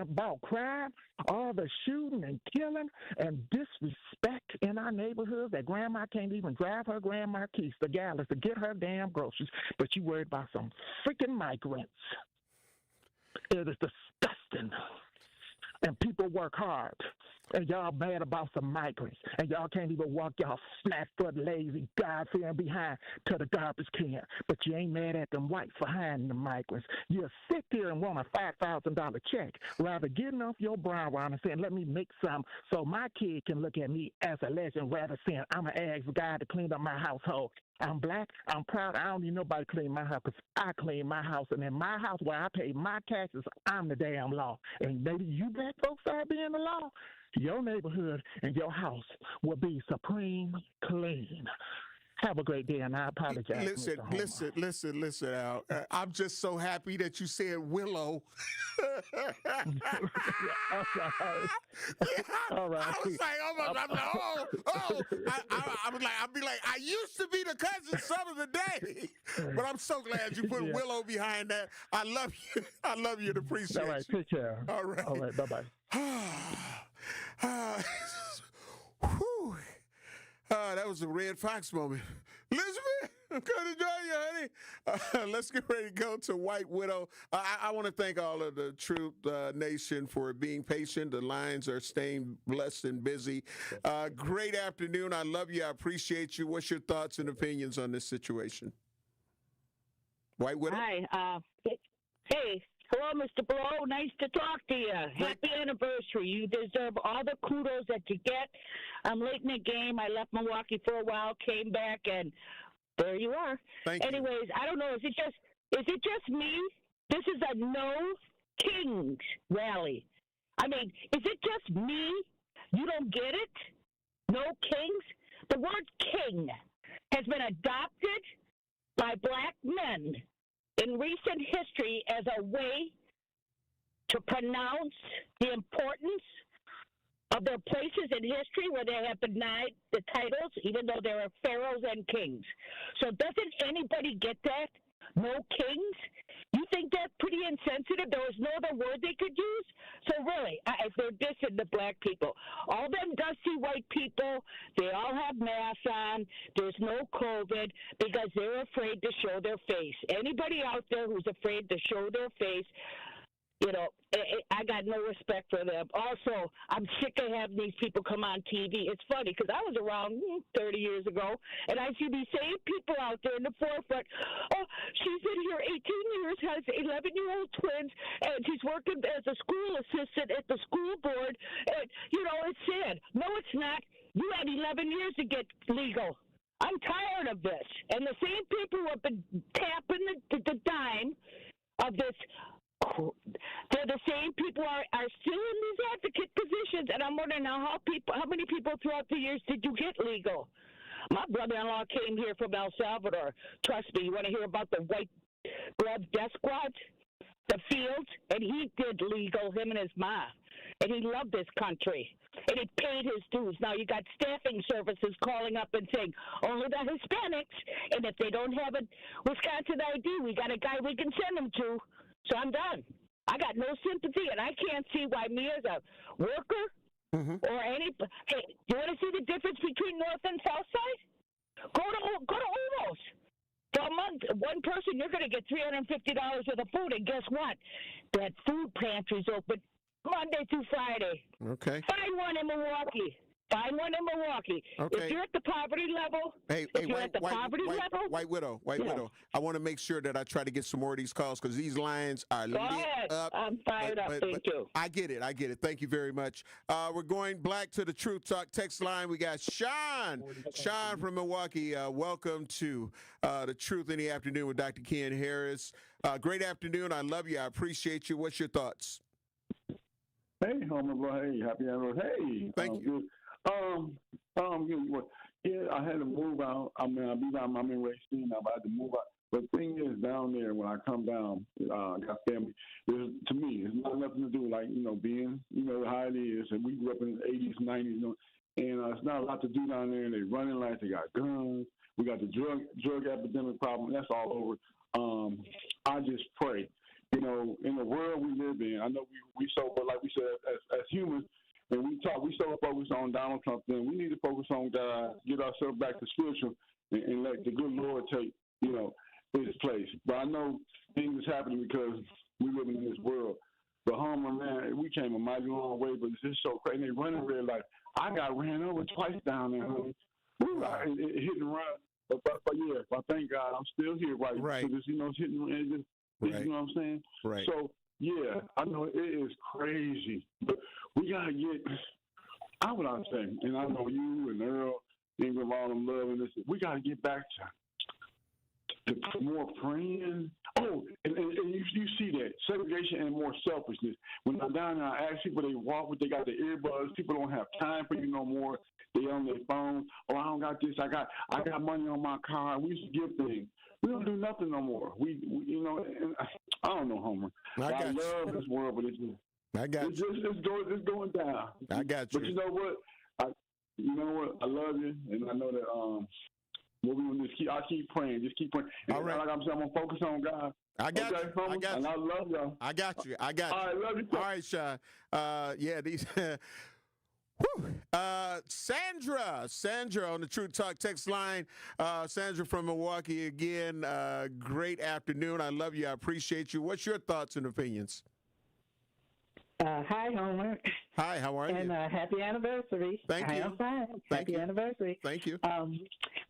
crime, all the shooting and killing and disrespect in our neighborhoods that grandma can't even drive her Grand Marquis to Dallas to get her damn groceries, but you worried about some freaking migrants. It is disgusting. And people work hard, and y'all mad about some migrants, and y'all can't even walk y'all flat-foot, lazy, God-fearing behind to the garbage can, but you ain't mad at them whites for hiring the migrants. You'll sit there and want a $5,000 check rather getting off your brown wine and saying, let me make some so my kid can look at me as a legend rather saying, I'm an ask God to clean up my household. I'm black, I'm proud, I don't need nobody to clean my house because I clean my house. And in my house where I pay my taxes, I'm the damn law. And maybe you black folks are being the law. Your neighborhood and your house will be supreme clean. Have a great day, and I apologize. Listen, Al. I'm just so happy that you said Willow. All right. I was like, I'll be like, I used to be the cousin son of the day, but I'm so glad you put Willow behind that. I love you. I love you and appreciate you. All right, take care. All right. All right, bye-bye. That was a Red Fox moment. Elizabeth, I'm going to join you, honey. Let's get ready to go to White Widow. I want to thank all of the Truth Nation for being patient. The lines are staying blessed and busy. Great afternoon. I love you. I appreciate you. What's your thoughts and opinions on this situation? White Widow? Hi. Hey. Hello, Mr. Blow. Nice to talk to you. Happy anniversary. You deserve all the kudos that you get. I'm late in the game. I left Milwaukee for a while, came back, and there you are. Anyways, I don't know. Is it just me? This is a no Kings rally. I mean, is it just me? You don't get it? No Kings? The word king has been adopted by black men in recent history as a way to pronounce the importance of their places in history where they have denied the titles, even though there are pharaohs and kings. So doesn't anybody get that? No kings? You think that's pretty insensitive? There was no other word they could use? So really, if they're dissing the black people, all them dusty white people, they all have masks on. There's no COVID because they're afraid to show their face. Anybody out there who's afraid to show their face, you know, I got no respect for them. Also, I'm sick of having these people come on TV. It's funny because I was around 30 years ago, and I see these same people out there in the forefront. Oh, she's been here 18 years, has 11-year-old twins, and she's working as a school assistant at the school board. And, you know, it's sad. No, it's not. You had 11 years to get legal. I'm tired of this. And the same people who have been tapping the dime of this, they're the same people are still in these advocate positions, and I'm wondering now how many people throughout the years did you get legal? My brother-in-law came here from El Salvador. Trust me, you want to hear about the white glove death squads, the fields, and he did legal, him and his ma, and he loved this country, and he paid his dues. Now you got staffing services calling up and saying, only the Hispanics, and if they don't have a Wisconsin ID, we got a guy we can send them to. So I'm done. I got no sympathy, and I can't see why me as a worker or any. Hey, you want to see the difference between North and South Side? Go to Omos. For a month, one person, you're going to get $350 worth of food, and guess what? That food pantry's open Monday through Friday. Okay. Find one in Milwaukee. Find one in Milwaukee. Okay. If you're at the poverty level, White Widow, I want to make sure that I try to get some more of these calls because these lines are Go lit ahead. up. I'm fired up. Thank you. I get it. Thank you very much. We're going black to the Truth Talk text line. We got Sean from Milwaukee. Welcome to the Truth in the Afternoon with Dr. Ken Harris. Great afternoon. I love you. I appreciate you. What's your thoughts? Hey, Homer, bro. Hey, happy anniversary. Hey. Thank you. Yeah, I had to move out. I'm in Racine now, but I had to move out. But the thing is, down there, when I come down, got family, to me, it's not nothing to do like, being, how it is. And we grew up in the 80s, 90s, and it's not a lot to do down there. And they running like they got guns. We got the drug epidemic problem. That's all over. I just pray. In the world we live in, I know we so, but like we said, as humans, and we so focused on Donald Trump, then we need to focus on God, get ourselves back to spiritual, and let the good Lord take, his place. But I know things is happening because we living in this world. But Homer, man, we came a mighty long way, but it's just so crazy. They running red light. I got ran over twice down there, honey. Hit and run. But yeah, but thank God I'm still here, right? So this, it's hitting and just. Right. You know what I'm saying? Right. So, yeah, I know it is crazy. But we got to get, I would say, and I know you and Earl, Ingram, all them love and this, we got to get back to more praying. Oh, and you see that, segregation and more selfishness. When I'm down there, I ask people, they walk with, they got their earbuds. People don't have time for you no more. They on their phone. Oh, I don't got this. I got money on my car. We used to give things. We don't do nothing no more. We I don't know, Homer. I love this world, but it's going down. I got you. But you know what? I love you, and I know that what we gonna just I keep praying. Just keep praying. And all right. Like I'm saying, I'm gonna focus on God. I got you. Homer? I got you. And I love y'all. I got you. All right, love you. All right, Sean. Yeah, these. Sandra on the True Talk text line. Sandra from Milwaukee again. Great afternoon. I love you. I appreciate you. What's your thoughts and opinions? Hi, Homer. Hi, how are you? And happy anniversary. Thank you. I am fine. Happy anniversary. Thank you. So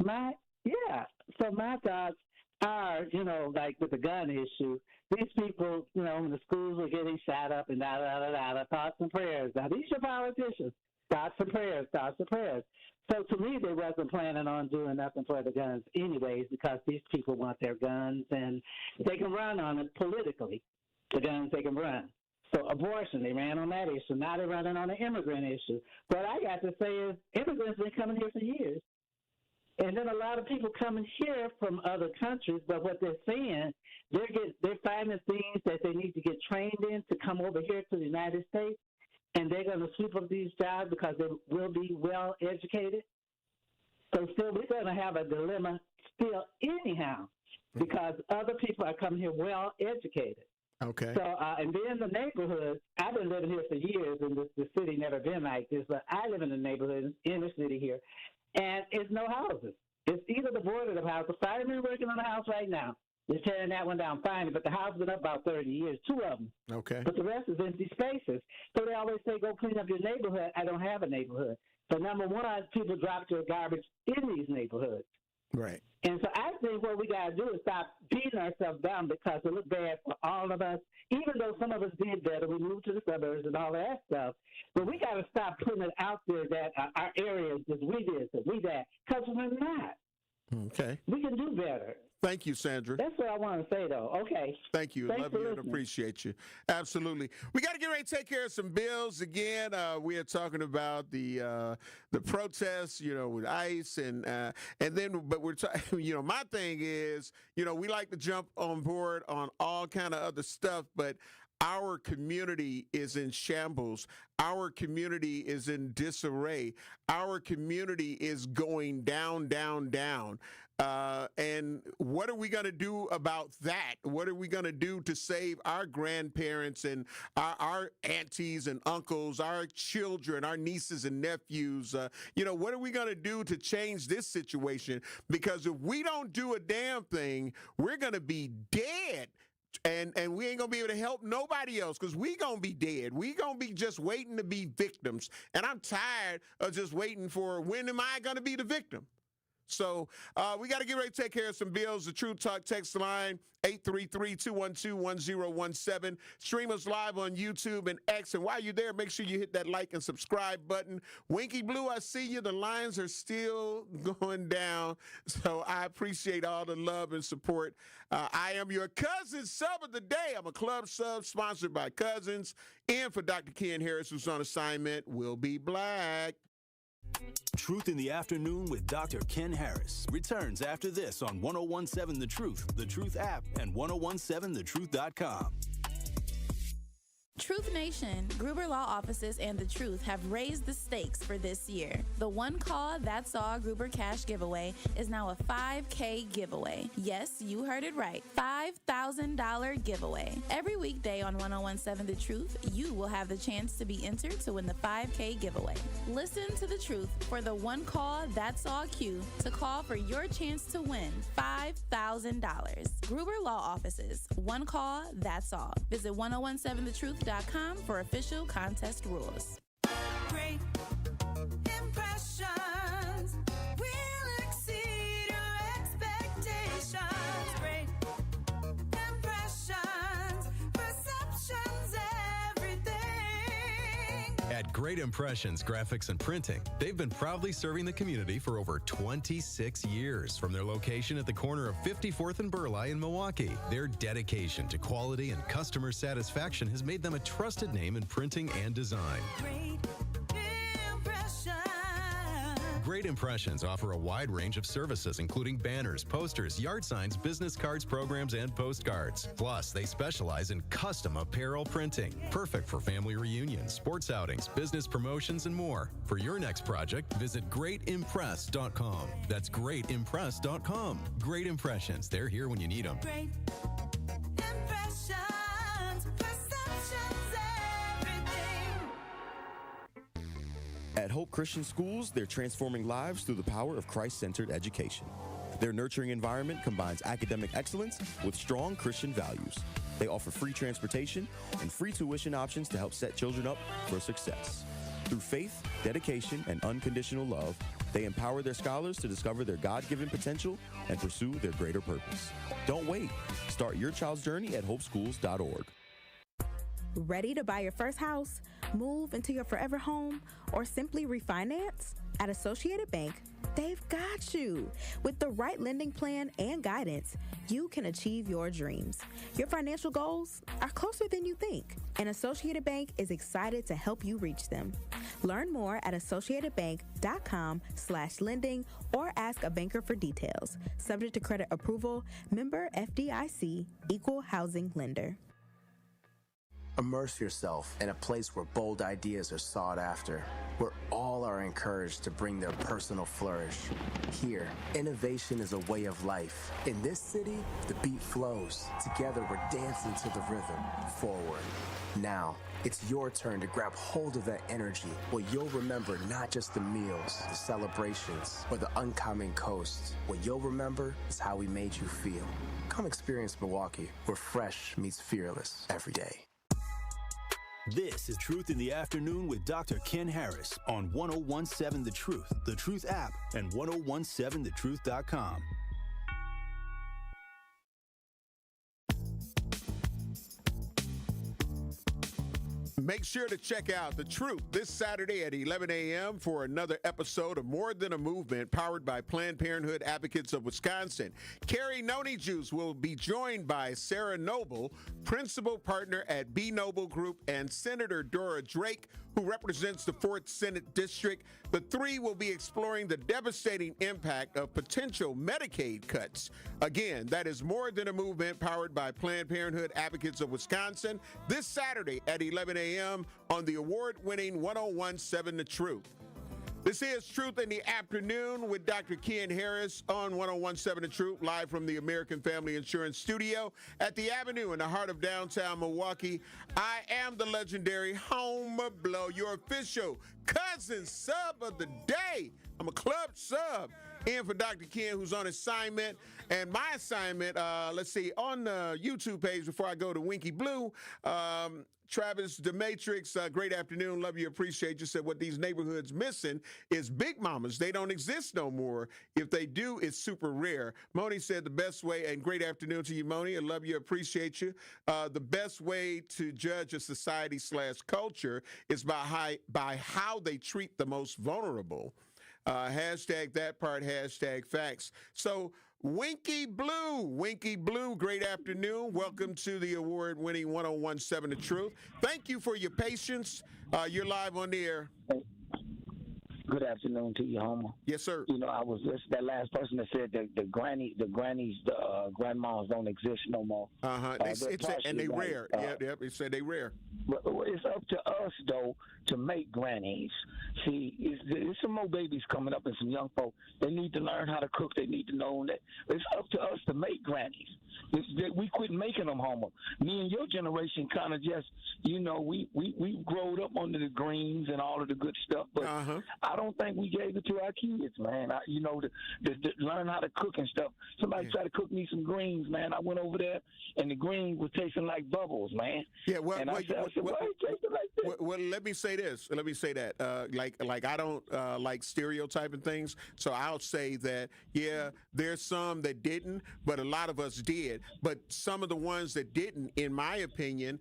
my thoughts are, like with the gun issue, these people, when the schools are getting shot up and thoughts and prayers. Now, these are politicians. Thoughts and prayers. So to me, they wasn't planning on doing nothing for the guns anyways, because these people want their guns and they can run on it politically. The guns they can run. So abortion, they ran on that issue. Now they're running on the immigrant issue. What I got to say is immigrants been coming here for years. And then a lot of people coming here from other countries, but what they're saying, they're finding things that they need to get trained in to come over here to the United States. And they're going to sweep up these jobs because they will be well educated. So still, we're going to have a dilemma still anyhow, because other people are coming here well educated. Okay. So, and then the neighborhood, I've been living here for years, and the city never been like this, but I live in the neighborhood in the city here, and it's no houses. It's either the board or the house. The firemen working on the house right now. They're tearing that one down finally, but the house has been up about 30 years, 2 of them. Okay. But the rest is empty spaces. So they always say, go clean up your neighborhood. I don't have a neighborhood. So number one, people drop their garbage in these neighborhoods. Right. And so I think what we got to do is stop beating ourselves down, because it looks bad for all of us. Even though some of us did better, we moved to the suburbs and all that stuff. But we got to stop putting it out there that our area is just we this and we that, because we're not. Okay. We can do better. Thank you, Sandra. That's what I want to say, though. Okay. Thank you. Thanks Love for you and listening. appreciate you. Absolutely. We got to get ready to take care of some bills again. We are talking about the protests, with ICE and then, but we're talking, my thing is, we like to jump on board on all kind of other stuff, but our community is in shambles. Our community is in disarray. Our community is going down, down, down. And what are we going to do about that? What are we going to do to save our grandparents and our aunties and uncles, our children, our nieces and nephews? What are we going to do to change this situation? Because if we don't do a damn thing, we're going to be dead And we ain't going to be able to help nobody else because we going to be dead. We going to be just waiting to be victims. And I'm tired of just waiting for when am I going to be the victim? So we got to get ready to take care of some bills. The Truth Talk text line, 833-212-1017. Stream us live on YouTube and X. And while you're there, make sure you hit that like and subscribe button. Winky Blue, I see you. The lines are still going down. So I appreciate all the love and support. I am your cousin sub of the day. I'm a club sub sponsored by Cousins. And for Dr. Ken Harris, who's on assignment, will be black. Truth in the Afternoon with Dr. Ken Harris returns after this on 1017 The Truth app, and 1017thetruth.com. Truth Nation, Gruber Law Offices and The Truth have raised the stakes for this year. The One Call That's All Gruber Cash Giveaway is now a $5K giveaway. Yes, you heard it right. $5,000 giveaway. Every weekday on 1017 The Truth, you will have the chance to be entered to win the $5K giveaway. Listen to The Truth for the One Call That's All cue to call for your chance to win $5,000. Gruber Law Offices, One Call That's All. Visit 1017thetruth.com for official contest rules. Great impressions will exceed your expectations. Great impressions, perceptions, everything. At Great Impressions Graphics and Printing, they've been proudly serving the community for over 26 years from their location at the corner of 54th and Burleigh in Milwaukee. Their dedication to quality and customer satisfaction has made them a trusted name in printing and design. Great Impressions offer a wide range of services, including banners, posters, yard signs, business cards, programs, and postcards. Plus, they specialize in custom apparel printing, perfect for family reunions, sports outings, business promotions, and more. For your next project, visit greatimpress.com. That's greatimpress.com. Great Impressions. They're here when you need them. Great impressions, perceptions, everything. At Hope Christian Schools, they're transforming lives through the power of Christ-centered education. Their nurturing environment combines academic excellence with strong Christian values. They offer free transportation and free tuition options to help set children up for success. Through faith, dedication, and unconditional love, they empower their scholars to discover their God-given potential and pursue their greater purpose. Don't wait. Start your child's journey at hopeschools.org. Ready to buy your first house, move into your forever home, or simply refinance? At Associated Bank, they've got you. With the right lending plan and guidance, you can achieve your dreams. Your financial goals are closer than you think, and Associated Bank is excited to help you reach them. Learn more at associatedbank.com/lending or ask a banker for details. Subject to credit approval, member FDIC, equal housing lender. Immerse yourself in a place where bold ideas are sought after, where all are encouraged to bring their personal flourish. Here, innovation is a way of life. In this city, the beat flows. Together, we're dancing to the rhythm. Forward. Now, it's your turn to grab hold of that energy, where you'll remember not just the meals, the celebrations, or the uncommon coast. What you'll remember is how we made you feel. Come experience Milwaukee, where fresh meets fearless every day. This is Truth in the Afternoon with Dr. Ken Harris on 1017 The Truth app, and 1017thetruth.com. Make sure to check out The Truth this Saturday at 11 a.m. for another episode of More Than a Movement, powered by Planned Parenthood Advocates of Wisconsin. Carrie Noni Juice will be joined by Sarah Noble, principal partner at B Noble Group, and Senator Dora Drake, who represents the 4th Senate District. The three will be exploring the devastating impact of potential Medicaid cuts. Again, that is More Than a Movement, powered by Planned Parenthood Advocates of Wisconsin, this Saturday at 11 a.m. on the award-winning 1017 The Truth. This is Truth in the Afternoon with Dr. Ken Harris on 1017 The Truth, live from the American Family Insurance Studio at the Avenue in the heart of downtown Milwaukee. I am the legendary Homer Blow, your official cousin sub of the day. I'm a club sub. in for Dr. Ken, who's on assignment. And my assignment, let's see, on the YouTube page before I go to Winky Blue, Travis DeMatrix, great afternoon. Love you, appreciate you. Said what these neighborhoods missing is big mamas. They don't exist no more. If they do, it's super rare. Moni said the best way, and great afternoon to you, Moni. I love you, appreciate you. The best way to judge a society/culture is by how they treat the most vulnerable. Hashtag that part, hashtag facts. So Winky Blue, great afternoon. Welcome to the award-winning 1017 The Truth. Thank you for your patience. You're live on the air. Good afternoon to you, Homer. Yes, sir. You know, I was listening that last person that said that the grandmas don't exist no more. And they rare. Yep. It said they rare. But it's up to us though to make grannies. See, there's some more babies coming up and some young folk. They need to learn how to cook. They need to know that it's up to us to make grannies. We quit making them, Homer. Me and your generation kind of just, you know, we growed up under the greens and all of the good stuff, but I don't think we gave it to our kids, man. To learn how to cook and stuff. Somebody tried to cook me some greens, man. I went over there and the greens were tasting like bubbles, man. Yeah, well, and I said, why it tasting like this? Well, let me say this. Let me say that. Like I don't like stereotyping things, so I'll say that yeah, there's some that didn't, but a lot of us did. But some of the ones that didn't, in my opinion,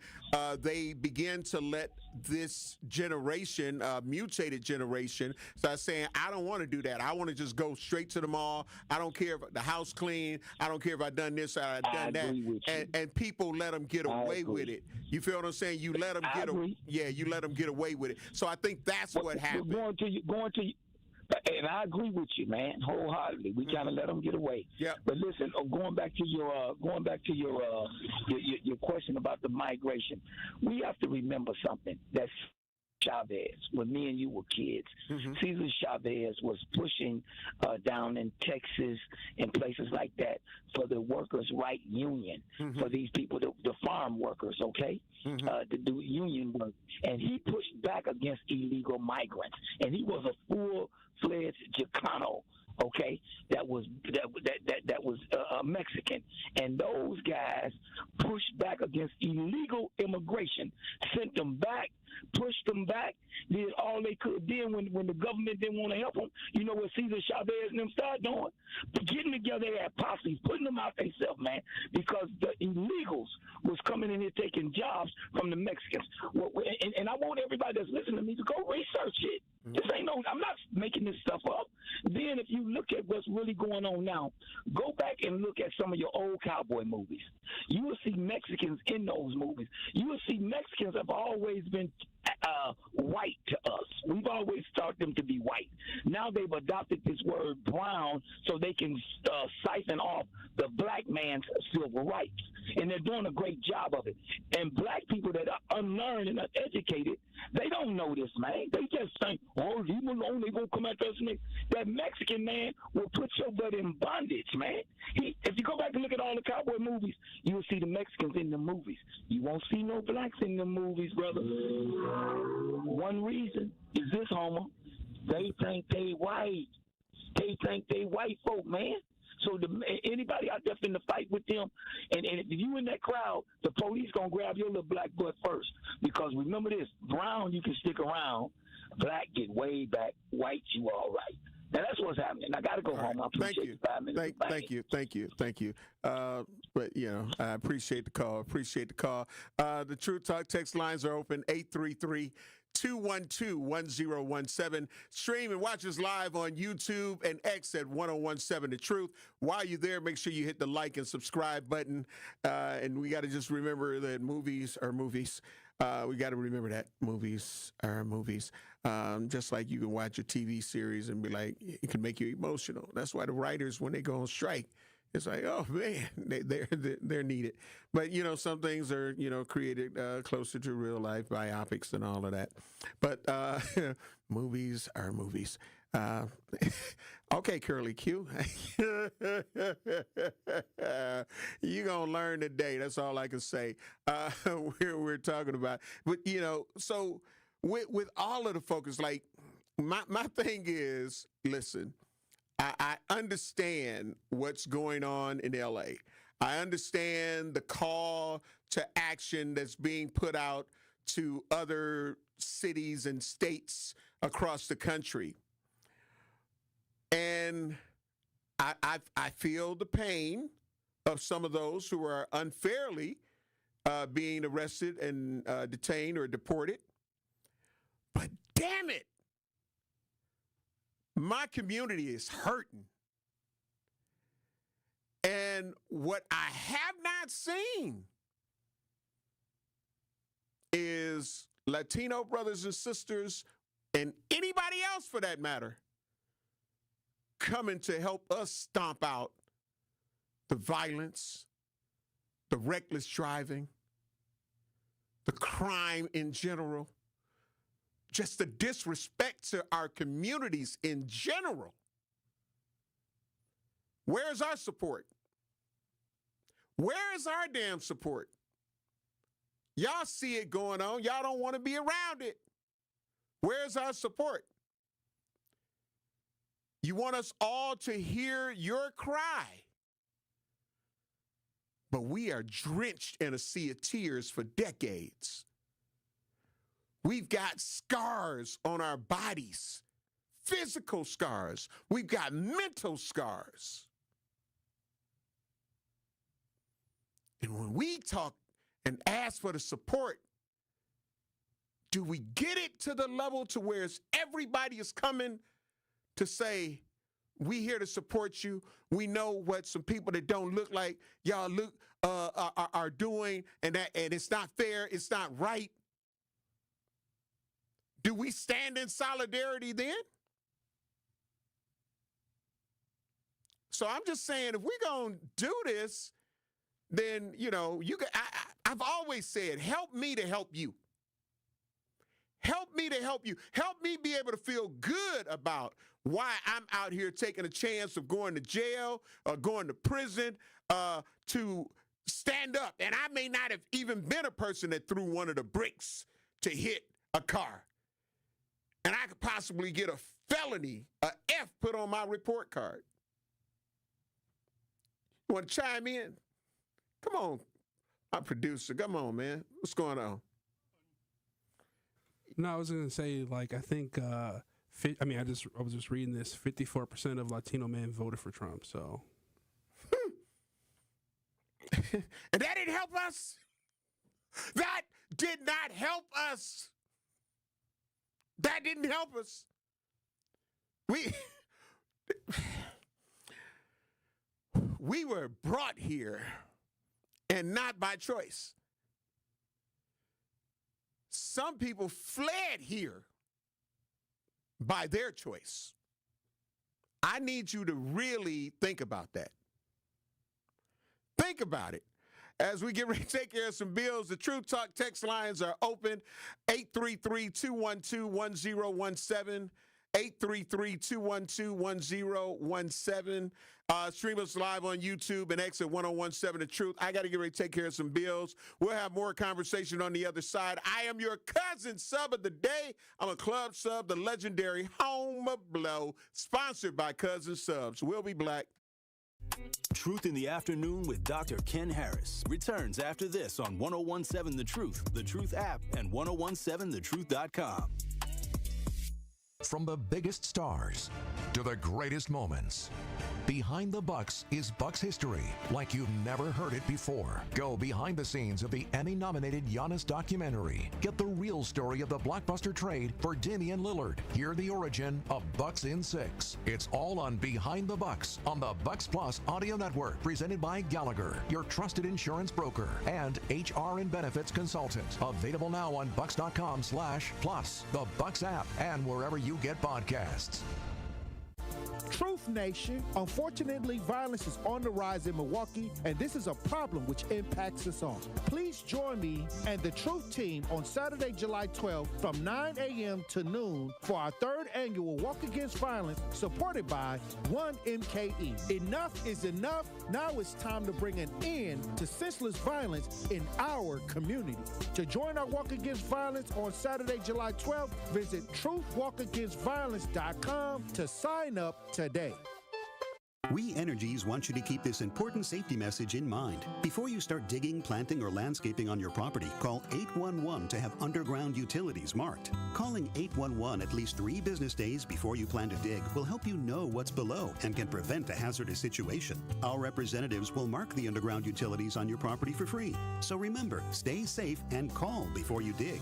they began to let this generation, mutated generation, start saying, I don't want to do that. I want to just go straight to the mall. I don't care if the house clean. I don't care if I done this or I done that. And people let them get away with it. You feel what I'm saying? You let them you let them get away with it. So I think that's what happened. Going to and I agree with you, man, wholeheartedly. We kind of let them get away. Yeah. But listen, going back to your question about the migration, we have to remember something. That's Chavez, when me and you were kids, Cesar Chavez was pushing down in Texas and places like that for the workers' right union, for these people, the farm workers, okay, to do union work. And he pushed back against illegal migrants. And he was a full-fledged Chicano. Okay, that was Mexican, and those guys pushed back against illegal immigration, sent them back, pushed them back, did all they could. Then when the government didn't want to help them, you know what Cesar Chavez and them started doing? Getting together at posses, putting them out themselves, man, because the illegals was coming in here taking jobs from the Mexicans. And I want everybody that's listening to me to go research it. This ain't I'm not making this stuff up. Then if you look at what's really going on now, go back and look at some of your old cowboy movies. You will see Mexicans in those movies. You will see Mexicans have always been white to us. We've always thought them to be white. Now they've adopted this word brown so they can siphon off the black man's civil rights. And they're doing a great job of it. And black people that are unlearned and uneducated, they don't know this, man. They just think, oh, leave them alone, they gonna come after us. That Mexican man will put your butt in bondage, man. If you go back and look at all the cowboy movies, you will see the Mexicans in the movies. You won't see no blacks in the movies, brother. One reason is this, Homer. They think they white. They think they white folk, man. So anybody out there finna fight with them, and if you in that crowd, the police gonna grab your little black butt first. Because remember this, brown you can stick around, black get way back, white you all right. Now that's what's happening. I gotta go home. I appreciate the 5 minutes. Thank you. But you know, I appreciate the call. The True Talk text lines are open 833-212-1017. Stream and watch us live on YouTube and X at 1017 The Truth. While you're there, make sure you hit the like and subscribe button. And we got to just remember that movies are movies. We got to remember that movies are movies. Just like you can watch a TV series and be like, it can make you emotional. That's why the writers, when they go on strike, it's like, oh man, they're needed. But you know, some things are created closer to real life, biopics and all of that. But movies are movies. Okay, Curly Q. You're gonna learn today. That's all I can say. We're talking about, but so with all of the focus, like my thing is, listen. I understand what's going on in LA. I understand the call to action that's being put out to other cities and states across the country. And I feel the pain of some of those who are unfairly being arrested and detained or deported. But damn it, my community is hurting. And what I have not seen is Latino brothers and sisters, and anybody else for that matter, coming to help us stomp out the violence, the reckless driving, the crime in general, just the disrespect to our communities in general. Where's our support? Where is our damn support? Y'all see it going on. Y'all don't want to be around it. Where's our support? You want us all to hear your cry. But we are drenched in a sea of tears for decades. We've got scars on our bodies, physical scars. We've got mental scars. And when we talk and ask for the support, do we get it to the level to where everybody is coming to say, we here to support you. We know what some people that don't look like y'all look are doing, and it's not fair, it's not right. Do we stand in solidarity then? So I'm just saying, if we're going to do this, then, you know, I've always said, help me to help you. Help me to help you. Help me be able to feel good about why I'm out here taking a chance of going to jail or going to prison to stand up. And I may not have even been a person that threw one of the bricks to hit a car. And I could possibly get a felony, a F put on my report card. You want to chime in? Come on, my producer. Come on, man. What's going on? No, I was going to say, like, I think, I was just reading this, 54% of Latino men voted for Trump, so. And that didn't help us. That did not help us. That didn't help us. We were brought here, and not by choice. Some people fled here by their choice. I need you to really think about that. Think about it. As we get ready to take care of some bills, the Truth Talk text lines are open. 833-212-1017. 833-212-1017. Stream us live on YouTube and X at 1017 The Truth. I got to get ready to take care of some bills. We'll have more conversation on the other side. I am your cousin sub of the day. I'm a club sub, the legendary Home of Blow, sponsored by Cousin Subs. We'll be black. Truth in the Afternoon with Dr. Ken Harris returns after this on 1017 The Truth, the Truth app, and 1017thetruth.com. From the biggest stars to the greatest moments, Behind the Bucks is Bucks history like you've never heard it before. Go behind the scenes of the Emmy-nominated Giannis documentary. Get the real story of the blockbuster trade for Damian Lillard. Hear the origin of Bucks in 6. It's all on Behind the Bucks on the Bucks Plus audio network, presented by Gallagher, your trusted insurance broker and HR and benefits consultant. Available now on bucks.com/plus, the Bucks app, and wherever you get podcasts. Truth Nation, unfortunately, violence is on the rise in Milwaukee, and this is a problem which impacts us all. Please join me and the Truth team on Saturday, July 12th from 9 a.m. to noon for our 3rd annual Walk Against Violence, supported by 1MKE. Enough is enough. Now it's time to bring an end to senseless violence in our community. To join our Walk Against Violence on Saturday, July 12th, visit truthwalkagainstviolence.com to sign up today. We Energies want you to keep this important safety message in mind. Before you start digging, planting, or landscaping on your property, call 811 to have underground utilities marked. Calling 811 at least 3 business days before you plan to dig will help you know what's below and can prevent a hazardous situation. Our representatives will mark the underground utilities on your property for free. So remember, stay safe and call before you dig.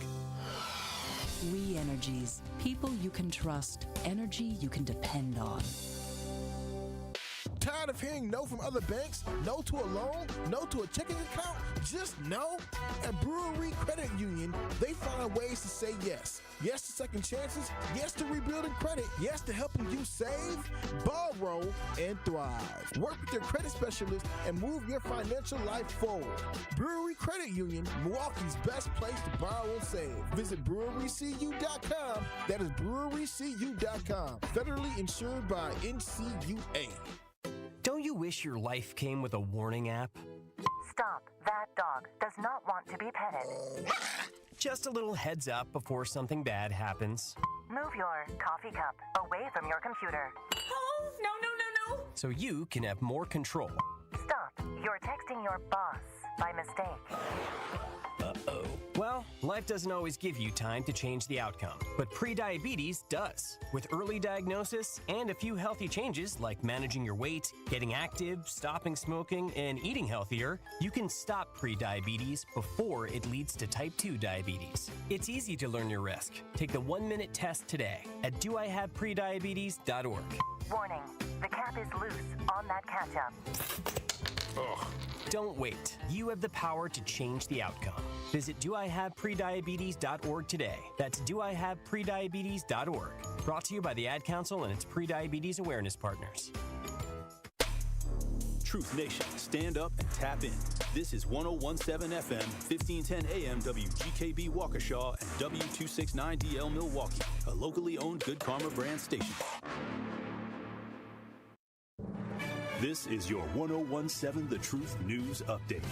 We Energies. People you can trust. Energy you can depend on. Tired of hearing no from other banks? No to a loan? No to a checking account? Just no? At Brewery Credit Union, they find ways to say yes. Yes to second chances. Yes to rebuilding credit. Yes to helping you save, borrow, and thrive. Work with your credit specialist and move your financial life forward. Brewery Credit Union, Milwaukee's best place to borrow and save. Visit brewerycu.com. That is brewerycu.com. Federally insured by NCUA. Don't you wish your life came with a warning app? Stop. That dog does not want to be petted. Just a little heads up before something bad happens. Move your coffee cup away from your computer. Oh, no. So you can have more control. Stop. You're texting your boss by mistake. Uh-oh. Well, life doesn't always give you time to change the outcome, but prediabetes does. With early diagnosis and a few healthy changes like managing your weight, getting active, stopping smoking, and eating healthier, you can stop prediabetes before it leads to type 2 diabetes. It's easy to learn your risk. Take the 1-minute test today at doihaveprediabetes.org. Warning. The cap is loose on that ketchup. Ugh. Don't wait. You have the power to change the outcome. Visit doihaveprediabetes.org today. That's doihaveprediabetes.org. Brought to you by the Ad Council and its prediabetes awareness partners. Truth Nation, stand up and tap in. This is 1017 FM, 1510 AM WGKB Waukesha and W269DL Milwaukee, a locally owned Good Karma brand station. This is your 1017 The Truth News Update.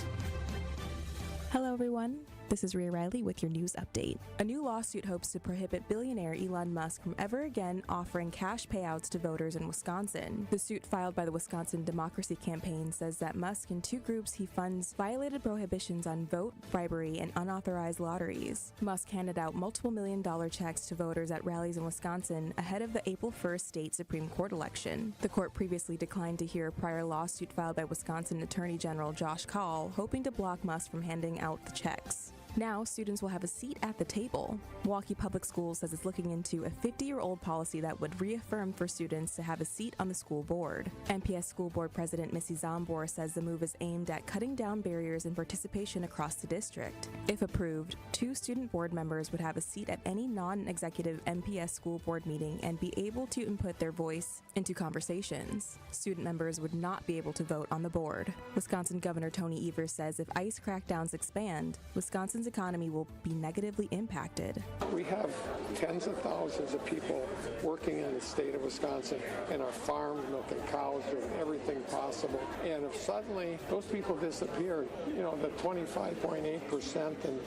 Hello, everyone. This is Rhea Riley with your news update. A new lawsuit hopes to prohibit billionaire Elon Musk from ever again offering cash payouts to voters in Wisconsin. The suit filed by the Wisconsin Democracy Campaign says that Musk and 2 groups he funds violated prohibitions on vote, bribery, and unauthorized lotteries. Musk handed out multiple $million checks to voters at rallies in Wisconsin ahead of the April 1st state Supreme Court election. The court previously declined to hear a prior lawsuit filed by Wisconsin Attorney General Josh Kaul, hoping to block Musk from handing out the checks. Now, students will have a seat at the table. Milwaukee Public Schools says it's looking into a 50-year-old policy that would reaffirm for students to have a seat on the school board. MPS School Board President Missy Zombor says the move is aimed at cutting down barriers in participation across the district. If approved, 2 student board members would have a seat at any non-executive MPS school board meeting and be able to input their voice into conversations. Student members would not be able to vote on the board. Wisconsin Governor Tony Evers says if ICE crackdowns expand, Wisconsin's economy will be negatively impacted. We have tens of thousands of people working in the state of Wisconsin in our farms, milking cows, doing everything possible. And if suddenly those people disappear, the 25.8% in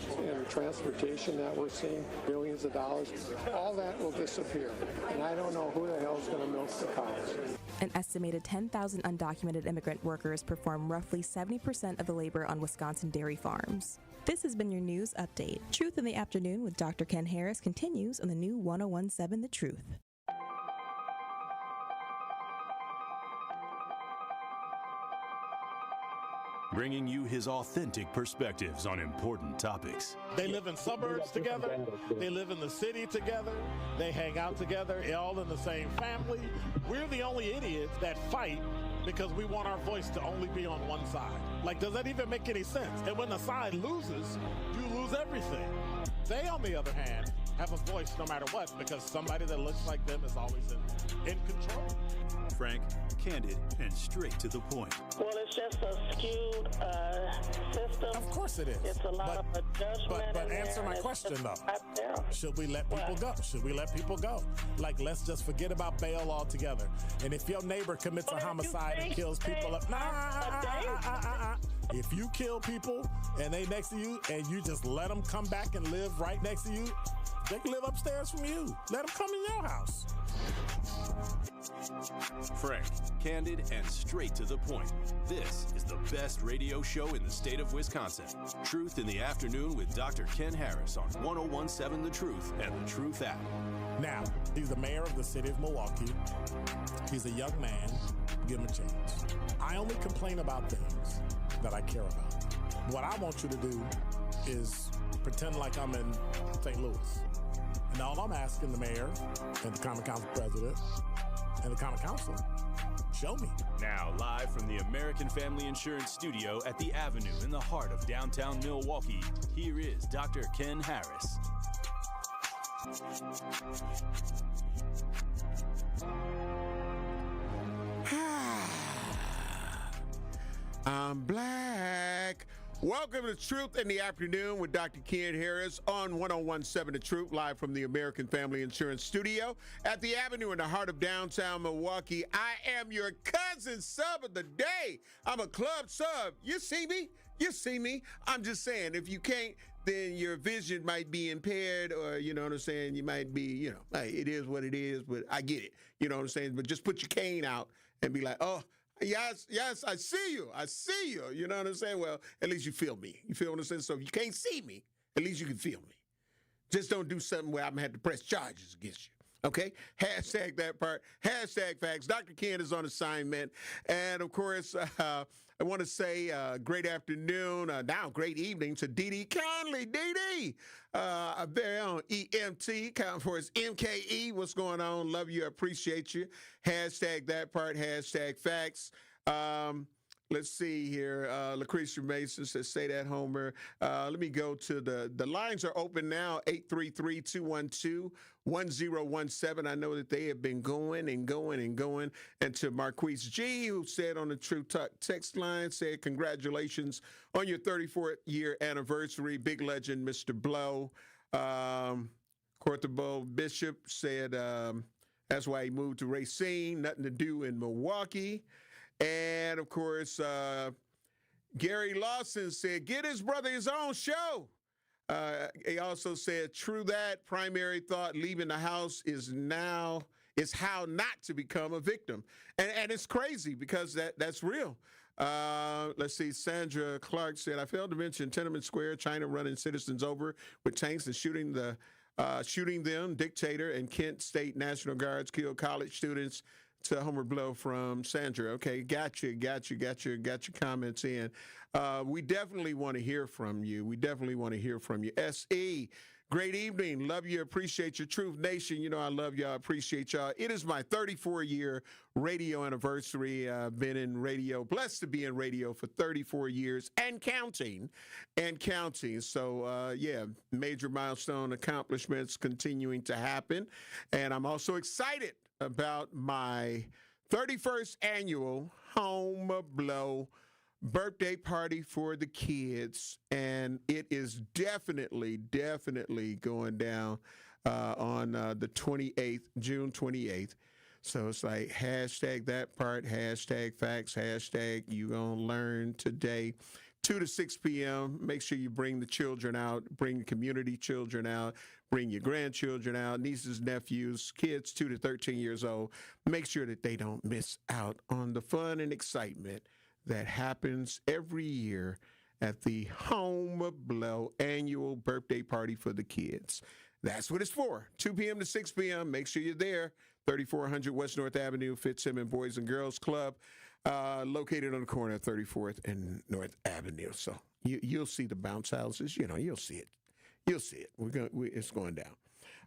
transportation that we're seeing, billions of dollars, all that will disappear. And I don't know who the hell is going to milk the cows. An estimated 10,000 undocumented immigrant workers perform roughly 70% of the labor on Wisconsin dairy farms. This has been your news update. Truth in the Afternoon with Dr. Ken Harris continues on the new 1017 The Truth. Bringing you his authentic perspectives on important topics. They live in suburbs together. They live in the city together. They hang out together, all in the same family. We're the only idiots that fight because we want our voice to only be on one side. Like, does that even make any sense? And when the side loses, you lose everything. They, on the other hand, have a voice no matter what because somebody that looks like them is always in control. Frank, candid, and straight to the point. Well, it's just a skewed system. Of course it is. It's a lot of judgment. But answer my question, though. Should we let people go? Should we let people go? Like, let's just forget about bail altogether. And if your neighbor commits a homicide and kills people up, if you kill people and they next to you and you just let them come back and live right next to you, they can live upstairs from you. Let them come in your house. Frank, candid, and straight to the point. This is the best radio show in the state of Wisconsin. Truth in the Afternoon with Dr. Ken Harris on 101.7 The Truth and The Truth app. Now, he's the mayor of the city of Milwaukee. He's a young man. Give him a chance. I only complain about things that I care about. What I want you to do is pretend like I'm in St. Louis. And all I'm asking the mayor and the Common Council president and the Common Council, show me. Now, live from the American Family Insurance Studio at the Avenue in the heart of downtown Milwaukee, here is Dr. Ken Harris. I'm black. Welcome to Truth in the Afternoon with Dr. Ken Harris on 101.7 The Truth, live from the American Family Insurance Studio at the Avenue in the heart of downtown Milwaukee. I am your cousin sub of the day. I'm a club sub. You see me? You see me? I'm just saying, if you can't, then your vision might be impaired, or, you know what I'm saying, you might be, you know, hey, it is what it is, but I get it. You know what I'm saying? But just put your cane out and be like, oh, yes, I see you. I see you. You know what I'm saying? Well, at least you feel me. You feel what I'm saying? So if you can't see me, at least you can feel me. Just don't do something where I'm going to have to press charges against you. Okay? Hashtag that part. Hashtag facts. Dr. Ken is on assignment. And, of course, I want to say great afternoon, now great evening to Dee Dee Conley. Dee Dee, our very own EMT, counting for his MKE. What's going on? Love you. Appreciate you. Hashtag that part. Hashtag facts. Let's see here. Lucretia Mason says, say that, Homer. Let me go to the lines are open now, 833-212-1017. I know that they have been going and going and going. And to Marquise G, who said on the True Talk text line, said, congratulations on your 34th year anniversary. Big legend, Mr. Blow. Cortabo Bishop said that's why he moved to Racine. Nothing to do in Milwaukee. And, of course, Gary Lawson said, get his brother his own show. He also said, true that, primary thought, leaving the house is how not to become a victim. And it's crazy because that's real. Let's see, Sandra Clark said, I failed to mention Tiananmen Square, China running citizens over with tanks and shooting them, dictator, and Kent State National Guards killed college students. To Homer Blow from Sandra. Okay, got your comments in. We definitely want to hear from you. SE, great evening. Love you, appreciate your Truth Nation. You know I love y'all, appreciate y'all. It is my 34-year radio anniversary. I've been in radio, blessed to be in radio for 34 years and counting. So, major milestone accomplishments continuing to happen. And I'm also excited about my 31st annual Home Blow birthday party for the kids. And it is definitely going down on the 28th, June 28th. So it's like hashtag that part, hashtag facts, hashtag you gonna learn today. 2 to 6 p.m. Make sure you bring the children out, bring the community children out, bring your grandchildren out, nieces, nephews, kids 2 to 13 years old. Make sure that they don't miss out on the fun and excitement that happens every year at the Home Blow annual birthday party for the kids. That's what it's for. 2 p.m. to 6 p.m. Make sure you're there. 3400 West North Avenue, Fitzsimmons Boys and Girls Club. Located on the corner of 34th and North Avenue. So you'll see the bounce houses. You know, you'll see it. It's going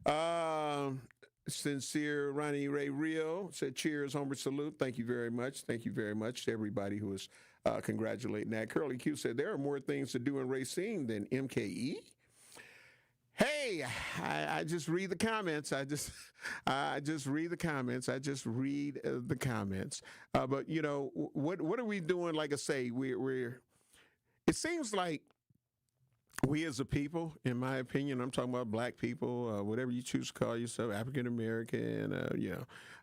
down. Sincere Ronnie Ray Rio said, cheers, Homer salute. Thank you very much. Thank you very much to everybody who was congratulating that. Curly Q said, there are more things to do in Racine than MKE. Hey, I just read the comments. I just read the comments. But you know, what are we doing? Like I say, it seems like we as a people, in my opinion, I'm talking about black people, whatever you choose to call yourself, African American,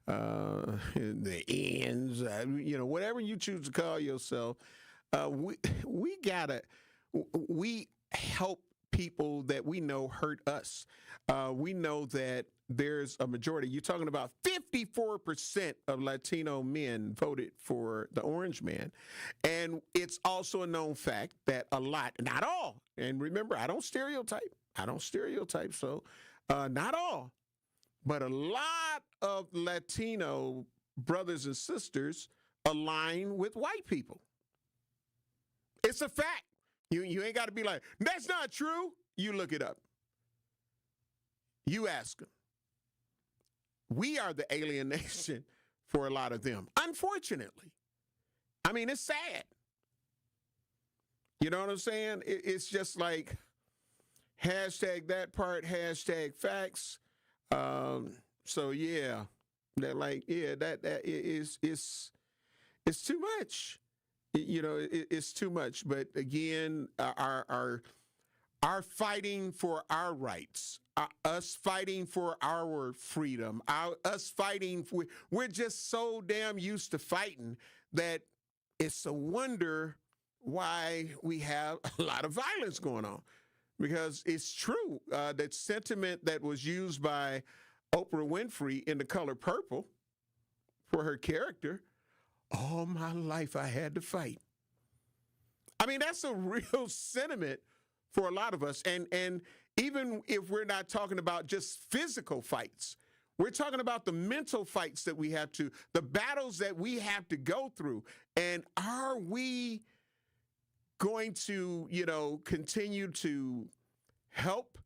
the ends, whatever you choose to call yourself, we help people that we know hurt us. We know that there's a majority. You're talking about 54% of Latino men voted for the orange man. And it's also a known fact that a lot, not all, and remember, I don't stereotype, so not all, but a lot of Latino brothers and sisters align with white people. It's a fact. You ain't got to be like, that's not true. You look it up. You ask them. We are the alienation for a lot of them, unfortunately. I mean, it's sad. You know what I'm saying? It's just like hashtag that part, hashtag facts. So yeah, that is it's too much. You know, it's too much. But again, our fighting for our rights, us fighting for our freedom, us fighting for, we're just so damn used to fighting that it's a wonder why we have a lot of violence going on. Because it's true, that sentiment that was used by Oprah Winfrey in The Color Purple for her character, all my life I had to fight. I mean, that's a real sentiment for a lot of us. And even if we're not talking about just physical fights, we're talking about the mental fights that we have to, the battles that we have to go through. And are we going to, continue to help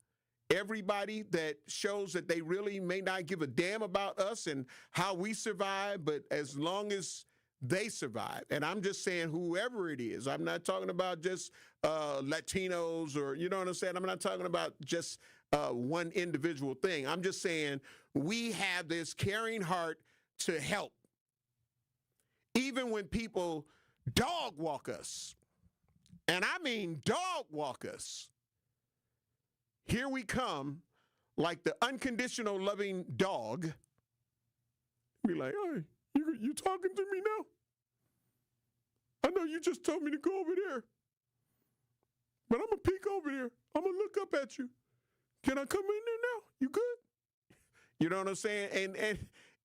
everybody that shows that they really may not give a damn about us and how we survive, but as long as they survive, and I'm just saying whoever it is, I'm not talking about just Latinos or, you know what I'm saying? I'm not talking about just one individual thing. I'm just saying we have this caring heart to help. Even when people dog walk us, and I mean dog walk us, here we come like the unconditional loving dog. Be like, hey, you talking to me now? I know you just told me to go over there, but I'm going to peek over there. I'm going to look up at you. Can I come in there now? You good? You know what I'm saying? And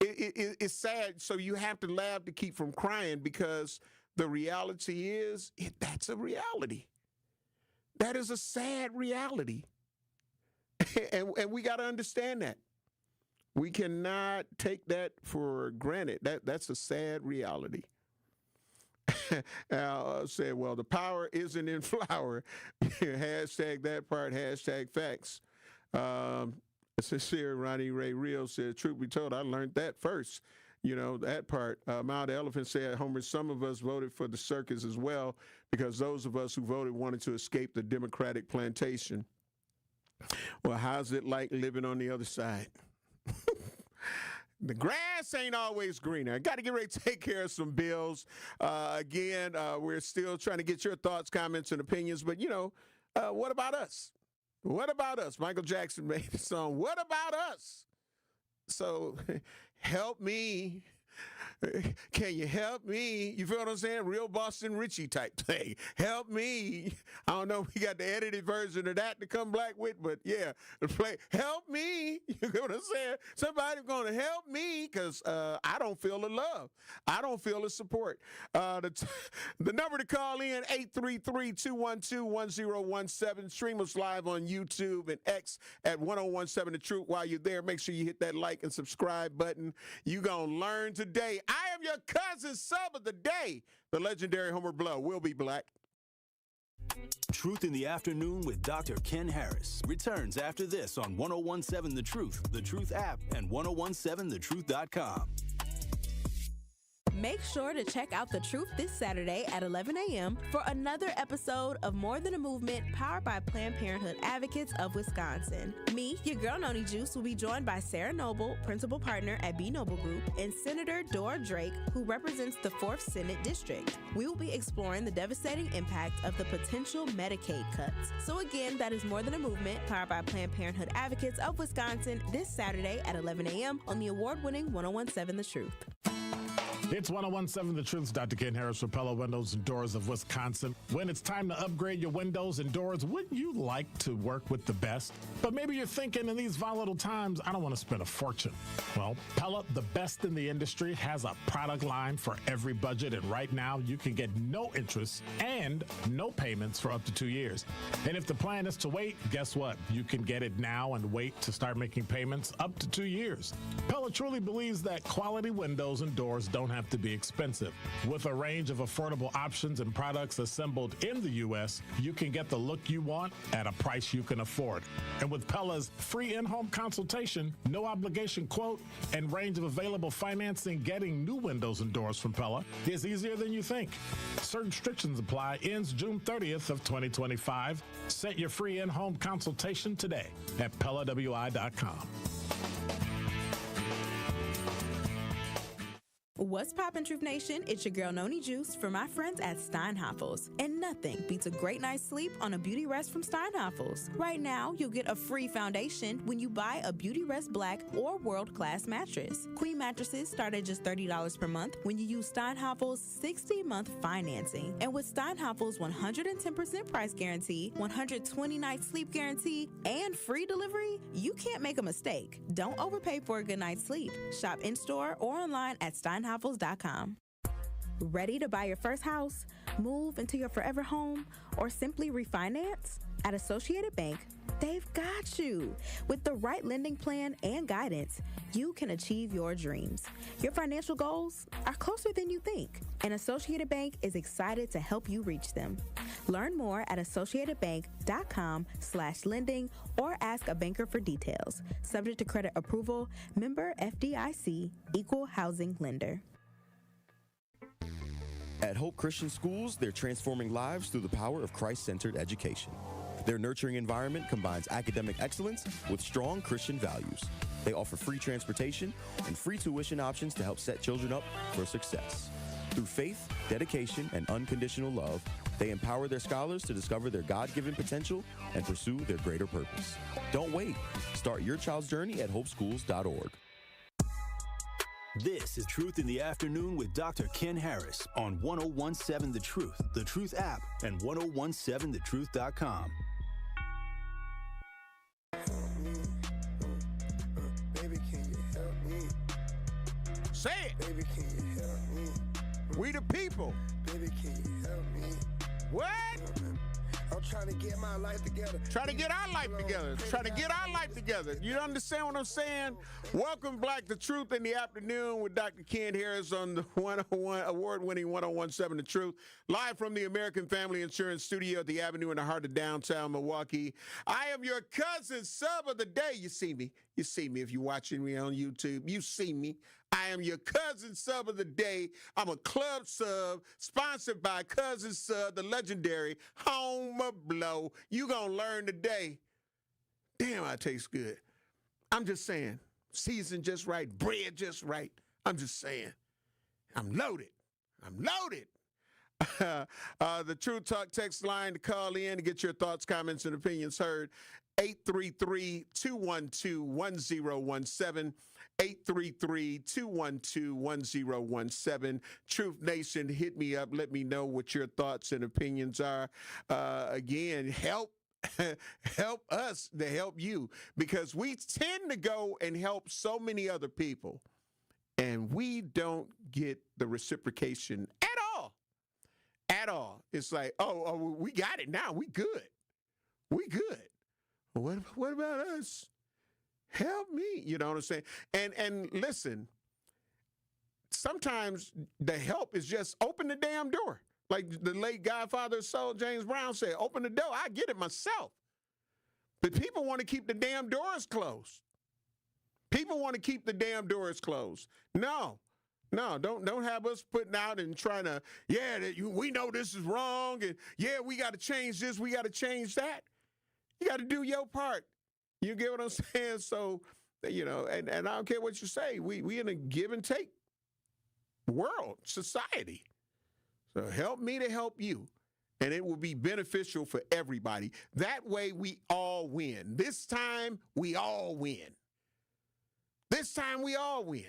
it's sad. So you have to laugh to keep from crying, because the reality is that's a reality. That is a sad reality. And we got to understand that. We cannot take that for granted. That's a sad reality. Al said, well, the power isn't in flour. Hashtag that part, hashtag facts. Sincere Ronnie Ray Rio said, truth be told, I learned that first. You know, that part. Mount Elephant said, Homer, some of us voted for the circus as well, because those of us who voted wanted to escape the Democratic plantation. Well, how's it like living on the other side? The grass ain't always greener. I got to get ready to take care of some bills. Again, we're still trying to get your thoughts, comments, and opinions. But, what about us? What about us? Michael Jackson made a song, What About Us? So help me. Can you help me? You feel what I'm saying? Real Boston Richie type thing. Help me. I don't know if we got the edited version of that to come back with, but yeah, play. Help me. You know what I'm saying? Somebody's going to help me, because I don't feel the love. I don't feel the support. The number to call in, 833-212-1017. Stream us live on YouTube and X at 1017 The Truth. While you're there, make sure you hit that like and subscribe button. You're going to learn today. I am your cousin sub of the day, the legendary Homer Blow. We'll be black. Truth in the Afternoon with Dr. Ken Harris returns after this on 1017 The Truth, The Truth app, and 1017thetruth.com. Make sure to check out The Truth this Saturday at 11 a.m. for another episode of More Than a Movement, powered by Planned Parenthood Advocates of Wisconsin. Me, your girl Noni Juice, will be joined by Sarah Noble, principal partner at B Noble Group, and Senator Dora Drake, who represents the 4th Senate District. We will be exploring the devastating impact of the potential Medicaid cuts. So again, that is More Than a Movement, powered by Planned Parenthood Advocates of Wisconsin, this Saturday at 11 a.m. on the award-winning 1017 The Truth. It's 1017 The Truth's Dr. Ken Harris for Pella Windows and Doors of Wisconsin. When it's time to upgrade your windows and doors, wouldn't you like to work with the best? But maybe you're thinking in these volatile times, I don't want to spend a fortune. Well, Pella, the best in the industry, has a product line for every budget, and right now you can get no interest and no payments for up to 2 years. And if the plan is to wait, guess what? You can get it now and wait to start making payments up to 2 years. Pella truly believes that quality windows and doors don't have to be expensive. With a range of affordable options and products assembled in the U.S., you can get the look you want at a price you can afford. And with Pella's free in-home consultation, no obligation quote, and range of available financing, getting new windows and doors from Pella is easier than you think. Certain restrictions apply. Ends June 30th of 2025. Set your free in-home consultation today at PellaWI.com. What's poppin', Truth Nation? It's your girl Noni Juice for my friends at Steinhafels. And nothing beats a great night's sleep on a Beauty Rest from Steinhafels. Right now, you'll get a free foundation when you buy a Beauty Rest Black or World Class mattress. Queen mattresses start at just $30 per month when you use Steinhafels' 60-month financing. And with Steinhafels' 110% price guarantee, 120-night sleep guarantee, and free delivery, you can't make a mistake. Don't overpay for a good night's sleep. Shop in-store or online at Steinhafels.com. Ready to buy your first house, move into your forever home, or simply refinance? At Associated Bank, they've got you. With the right lending plan and guidance, you can achieve your dreams. Your financial goals are closer than you think, and Associated Bank is excited to help you reach them. Learn more at associatedbank.com/lending or ask a banker for details. Subject to credit approval, member FDIC, equal housing lender. At Hope Christian Schools, they're transforming lives through the power of Christ-centered education. Their nurturing environment combines academic excellence with strong Christian values. They offer free transportation and free tuition options to help set children up for success. Through faith, dedication, and unconditional love, they empower their scholars to discover their God-given potential and pursue their greater purpose. Don't wait. Start your child's journey at hopeschools.org. This is Truth in the Afternoon with Dr. Ken Harris on 1017 The Truth app, and 1017thetruth.com. Baby, can you help me? Say it. Baby, can you help me? We the people. Baby, can you help me? What? I'm trying to get my life together. Try to get our life together. Try to get our life together. You understand what I'm saying? Welcome back to Truth in the Afternoon with Dr. Ken Harris on the 101 award-winning 1017 The Truth, live from the American Family Insurance Studio at the Avenue in the heart of downtown Milwaukee. I am your cousin sub of the day. You see me. You see me if you're watching me on YouTube. You see me. I am your cousin sub of the day. I'm a club sub sponsored by Cousin Sub, the legendary Home of Blow. You gonna learn today. Damn, I taste good. I'm just saying, seasoned just right, bread just right. I'm just saying, I'm loaded. I'm loaded. The True Talk text line to call in to get your thoughts, comments, and opinions heard. 833-212-1017. 833-212-1017. Truth Nation, hit me up. Let me know what your thoughts and opinions are. Again, help us to help you, because we tend to go and help so many other people, and we don't get the reciprocation at all. At all. It's like, oh, we got it now. We good. We good. What about us? Help me. You know what I'm saying? And listen, sometimes the help is just open the damn door. Like the late Godfather of Soul, James Brown, said, open the door. I get it myself. But people want to keep the damn doors closed. People want to keep the damn doors closed. No, don't have us putting out and trying to, we know this is wrong, and we got to change this, we got to change that. You got to do your part. You get what I'm saying? So, and I don't care what you say. We in a give and take world, society. So help me to help you, and it will be beneficial for everybody. That way we all win. This time we all win. This time we all win.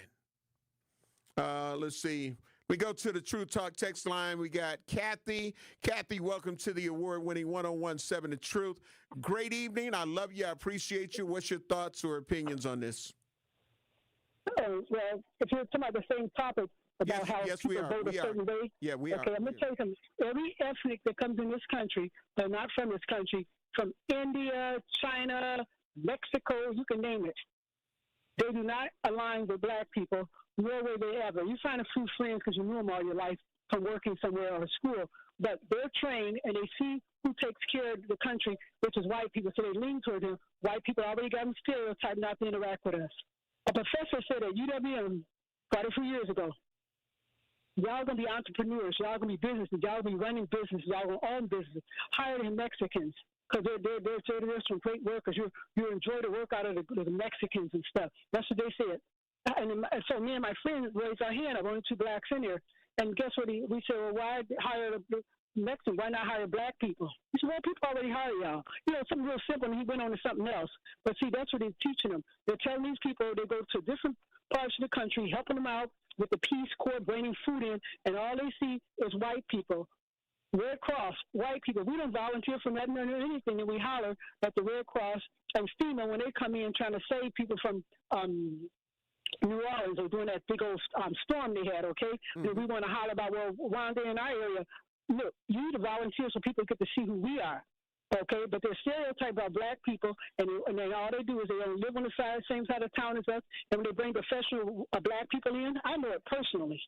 Let's see. We go to the True Talk text line. We got Kathy. Kathy, welcome to the award-winning 1017 The Truth. Great evening. I love you. I appreciate you. What's your thoughts or opinions on this? Oh, well, if you're talking about the same topic about how people vote a certain way. Yeah, we are. Okay, I'm going to tell you something. Every ethnic that comes in this country, but not from this country, from India, China, Mexico, you can name it, they do not align with black people, nor will they ever. You find a few friends because you knew them all your life from working somewhere or school, but they're trained and they see who takes care of the country, which is white people, so they lean toward them. White people already got them stereotyped not to interact with us. A professor said at UWM quite a few years ago, y'all going to be entrepreneurs, y'all going to be businesses, y'all going to be running businesses, y'all going to own businesses, hire the Mexicans, because they're some great workers. You enjoy the work out of the Mexicans and stuff. That's what they said. And so me and my friend raised our hand. I'm only two blacks in there. And guess what? We said, well, why hire the Mexicans? Why not hire black people? He said, well, people already hire y'all. You know, something real simple, and he went on to something else. But see, that's what they're teaching them. They're telling these people they go to different parts of the country, helping them out with the Peace Corps, bringing food in, and all they see is white people. Red Cross, white people. We don't volunteer for nothing or anything, and we holler at the Red Cross and FEMA when they come in trying to save people from New Orleans or doing that big old storm they had, okay? Mm-hmm. And we want to holler about, well, while they're in our area, look, you need to volunteer so people get to see who we are, okay? But they're stereotyped about black people, and then all they do is they don't live on the same side of town as us, and when they bring professional black people in, I know it personally.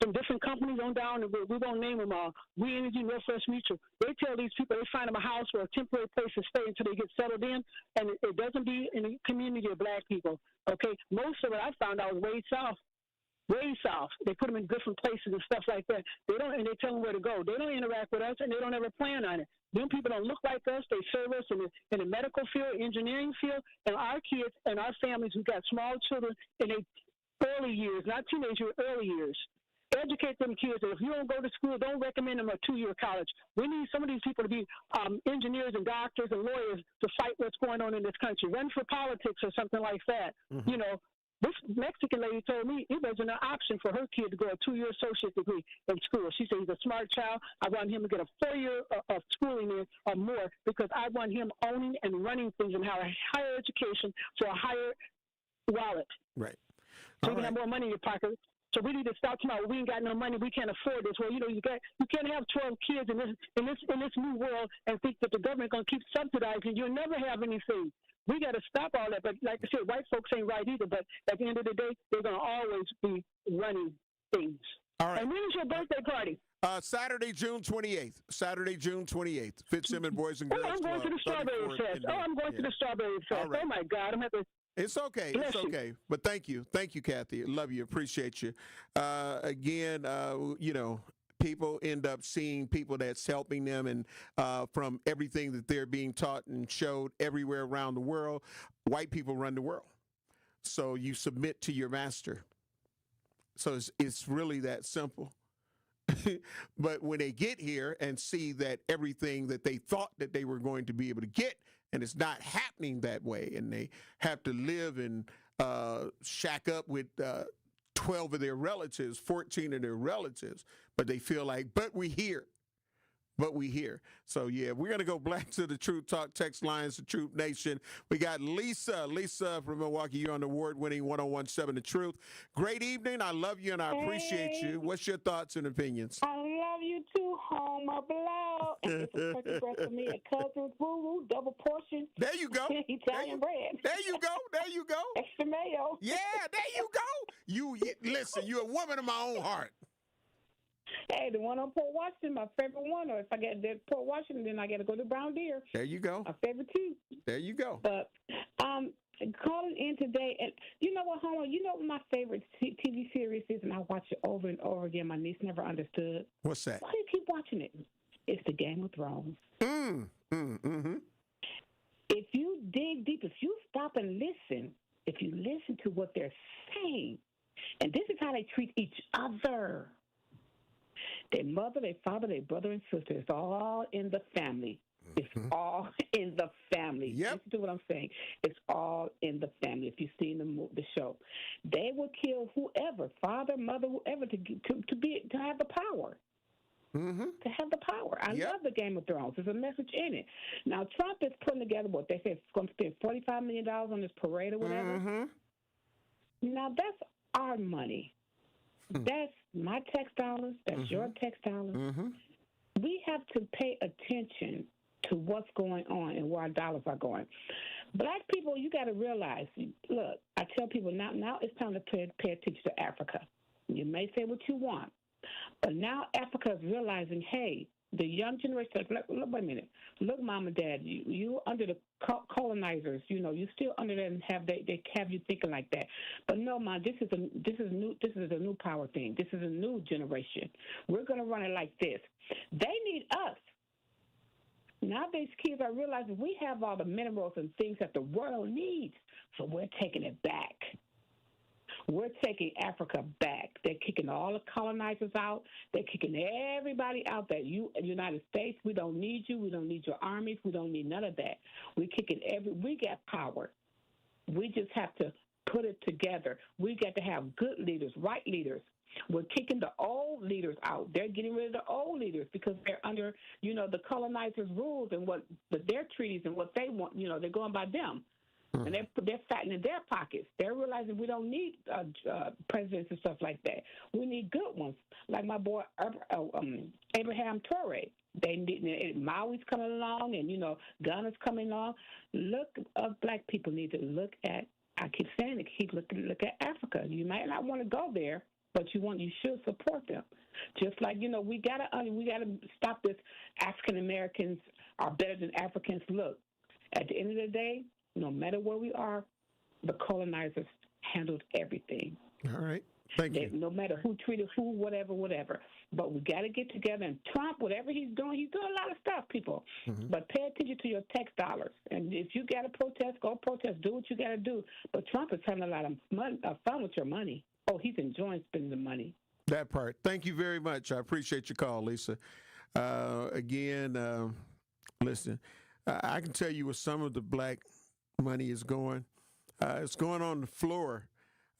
From different companies on down, and we won't name them all. We Energy, Northwest Mutual. They tell these people they find them a house or a temporary place to stay until they get settled in, and it doesn't be in a community of black people. Okay, most of it I found out was way south. They put them in different places and stuff like that. They don't, and they tell them where to go. They don't interact with us, and they don't ever plan on it. Them people don't look like us. They serve us in the medical field, engineering field, and our kids and our families who got small children in their early years, not teenager, early years. Educate them kids. If you don't go to school, don't recommend them a 2-year college. We need some of these people to be engineers and doctors and lawyers to fight what's going on in this country. Run for politics or something like that. Mm-hmm. You know, this Mexican lady told me it wasn't an option for her kid to go a 2-year associate degree in school. She said he's a smart child. I want him to get a 4-year of schooling in or more because I want him owning and running things and have a higher education for a higher wallet. Right. So you can have more money in your pocket. So we need to stop talking about we ain't got no money, we can't afford this. Well, you know, you can't have 12 kids in this new world and think that the government gonna keep subsidizing. You'll never have anything. We got to stop all that. But like I said, white folks ain't right either. But at the end of the day, they're gonna always be running things. All right. And when is your birthday party? Saturday, June 28th. Saturday, June 28th. Fitzsimmons Boys and Girls I'm going to the Strawberry Fest. I'm going to the Strawberry Fest. Right. Oh my God, I'm having. It's okay. It's okay. But thank you, Kathy. Love you. Appreciate you. Again, you know, people end up seeing people that's helping them, and from everything that they're being taught and showed everywhere around the world, white people run the world. So you submit to your master. So it's really that simple. But when they get here and see that everything that they thought that they were going to be able to get, and it's not happening that way, and they have to live and shack up with 12 of their relatives, 14 of their relatives, but they feel like, but we here. So, yeah, we're going to go back to the Truth Talk text lines, the Truth Nation. We got Lisa. Lisa from Milwaukee, you're on the award-winning 1017 The Truth. Great evening. I love you, and I appreciate you. What's your thoughts and opinions? I love you, too, Homer Blow. And it's a turkey breast for me, a cousin's woo-woo, double portion. There you go. Italian bread. There you go. Extra mayo. Yeah, there you go. Listen, you're a woman of my own heart. Hey, the one on Port Washington, my favorite one. Or if I get the Port Washington, then I got to go to Brown Deer. There you go. My favorite too. There you go. But calling in today, and you know what, Homer? You know what my favorite TV series is, and I watch it over and over again. My niece never understood. What's that? Why do you keep watching it? It's the Game of Thrones. Mm-hmm. If you dig deep, if you stop and listen, if you listen to what they're saying, and this is how they treat each other. Their mother, their father, their brother and sister, it's all in the family. It's all in the family. Yep. Listen to what I'm saying. It's all in the family. If you've seen the show, they will kill whoever, father, mother, whoever, to have the power. Mm-hmm. To have the power. I love the Game of Thrones. There's a message in it. Now, Trump is putting together what they say it's going to spend $45 million on this parade or whatever. Mm-hmm. Now, that's our money. That's my tax dollars. That's your tax dollars. Mm-hmm. We have to pay attention to what's going on and where our dollars are going. Black people, you got to realize, look, I tell people now it's time to pay attention to Africa. You may say what you want, but now Africa is realizing, hey, the young generation, look, wait a minute. Look, mom and dad, you under the colonizers, you still under that and they have you thinking like that. But no, mom, this is a new power thing. This is a new generation. We're going to run it like this. They need us. Nowadays, kids are realizing we have all the minerals and things that the world needs, so we're taking it back. We're taking Africa back. They're kicking all the colonizers out. They're kicking everybody out that United States, we don't need you. We don't need your armies. We don't need none of that. We're kicking we got power. We just have to put it together. We got to have good leaders, right leaders. We're kicking the old leaders out. They're getting rid of the old leaders because they're under, the colonizers' rules and their treaties and what they want. They're going by them. And they're fattening their pockets. They're realizing we don't need presidents and stuff like that. We need good ones, like my boy Abraham Traore. Maui's coming along, and Ghana's coming along. Black people need to look at. I keep saying it. Look at Africa. You might not want to go there, but you should support them. Just like we gotta stop this. African Americans are better than Africans. Look, at the end of the day, no matter where we are, the colonizers handled everything. All right. Thank you. No matter who treated who, whatever. But we got to get together. And Trump, whatever he's doing a lot of stuff, people. Mm-hmm. But pay attention to your tax dollars. And if you got to protest, go protest. Do what you got to do. But Trump is having a lot of fun with your money. Oh, he's enjoying spending the money. That part. Thank you very much. I appreciate your call, Lisa. Listen, I can tell you where some of the black money is going. It's going on the floor.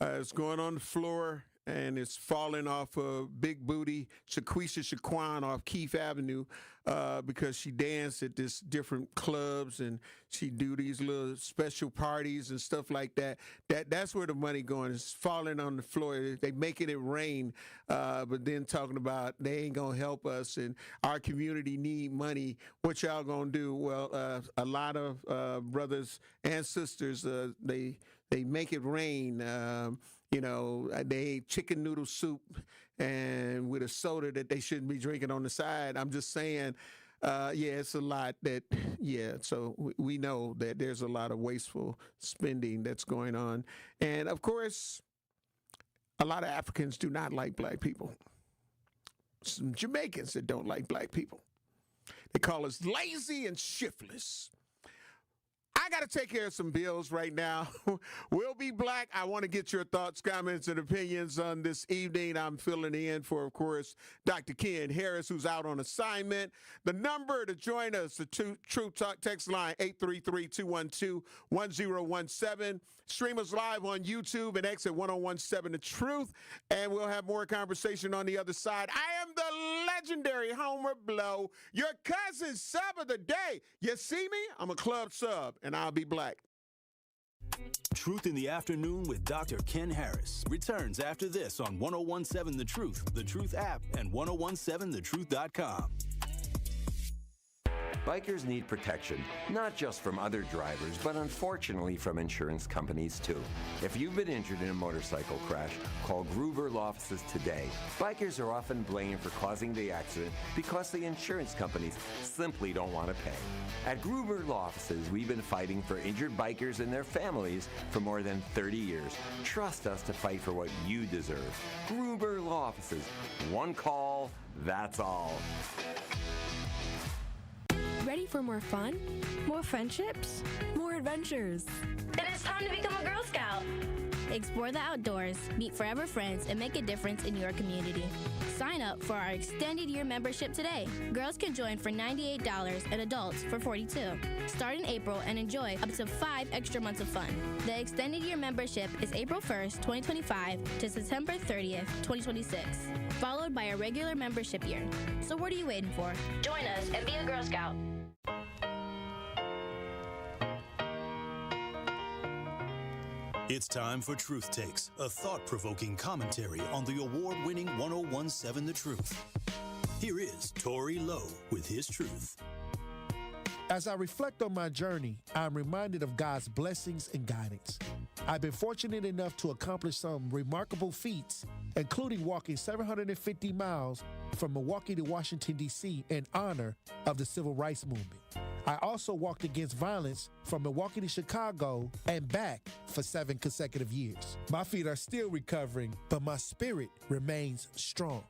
It's going on the floor, and it's falling off of Big Booty Shaquisha Shaquan off Keith Avenue because she danced at this different clubs and she do these little special parties and stuff like that. That's where the money going. It's falling on the floor. They making it rain, but then talking about they ain't gonna help us and our community need money. What y'all gonna do? Well, a lot of brothers and sisters, they make it rain. They ate chicken noodle soup and with a soda that they shouldn't be drinking on the side. I'm just saying, it's a lot so we know that there's a lot of wasteful spending that's going on. And of course, a lot of Africans do not like black people. Some Jamaicans that don't like black people. They call us lazy and shiftless. I got to take care of some bills right now. We'll be black. I want to get your thoughts, comments, and opinions on this evening. I'm filling in for, of course, Dr. Ken Harris, who's out on assignment. The number to join us, the Truth Talk text line, 833-212-1017. Stream us live on YouTube and X at 1017 The Truth, and we'll have more conversation on the other side. I am the legendary Homer Blow, your cousin sub of the day. You see me? I'm a club sub, and I'll be black. Truth in the Afternoon with Dr. Ken Harris returns after this on 1017 The Truth, The Truth app, and 1017thetruth.com. Bikers need protection, not just from other drivers, but unfortunately from insurance companies too. If you've been injured in a motorcycle crash, call Gruber Law Offices today. Bikers are often blamed for causing the accident because the insurance companies simply don't want to pay. At Gruber Law Offices, we've been fighting for injured bikers and their families for more than 30 years. Trust us to fight for what you deserve. Gruber Law Offices. One call, that's all. Ready for more fun? More friendships? More adventures? Then it's time to become a Girl Scout. explore the outdoors, meet forever friends, and make a difference in your community. Sign up for our extended year membership today. Girls can join for $98 and adults for $42. Start in April and enjoy up to 5 extra months of fun. The extended year membership is April 1st, 2025 to September 30th, 2026, followed by a regular membership year. So what are you waiting for? Join us and be a Girl Scout. It's time for Truth Takes, a thought-provoking commentary on the award-winning 1017 The Truth. Here is Tory Lowe with his truth. As I reflect on my journey, I'm reminded of God's blessings and guidance. I've been fortunate enough to accomplish some remarkable feats, including walking 750 miles from Milwaukee to Washington, D.C. in honor of the Civil Rights Movement. I also walked against violence from Milwaukee to Chicago and back for 7 consecutive years. My feet are still recovering, but my spirit remains strong.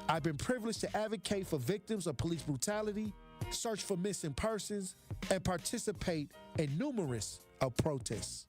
I've been privileged to advocate for victims of police brutality, search for missing persons, and participate in numerous protests.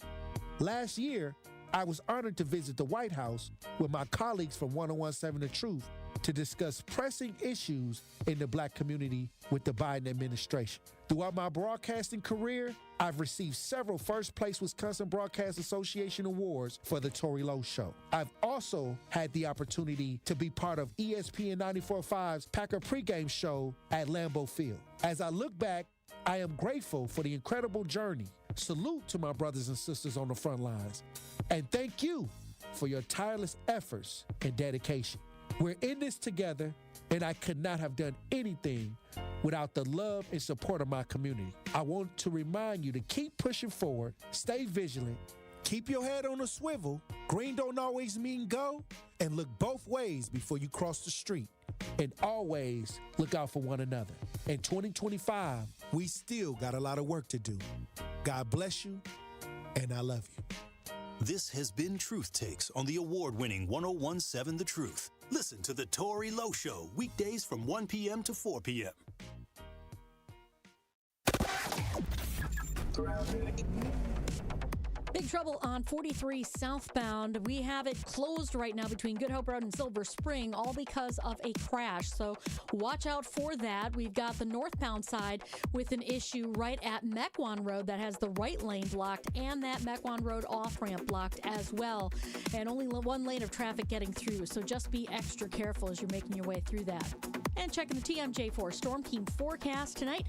Last year, I was honored to visit the White House with my colleagues from 1017 The Truth to discuss pressing issues in the Black community with the Biden administration. Throughout my broadcasting career, I've received several first-place Wisconsin Broadcast Association awards for The Tory Lowe Show. I've also had the opportunity to be part of ESPN 94.5's Packer pregame show at Lambeau Field. As I look back, I am grateful for the incredible journey. Salute to my brothers and sisters on the front lines. And thank you for your tireless efforts and dedication. We're in this together, and I could not have done anything without the love and support of my community. I want to remind you to keep pushing forward, stay vigilant, keep your head on a swivel, green don't always mean go, and look both ways before you cross the street. And always look out for one another. In 2025, we still got a lot of work to do. God bless you, and I love you. This has been Truth Takes on the award-winning 1017 The Truth. Listen to The Tory Lowe Show weekdays from 1 p.m. to 4 p.m. Big trouble on 43 southbound. We have it closed right now between Good Hope Road and Silver Spring, all because of a crash. So watch out for that. We've got the northbound side with an issue right at Mequon Road that has the right lane blocked and that Mequon Road off-ramp blocked as well. And only one lane of traffic getting through. So just be extra careful as you're making your way through that. And checking the TMJ4 Storm Team forecast tonight.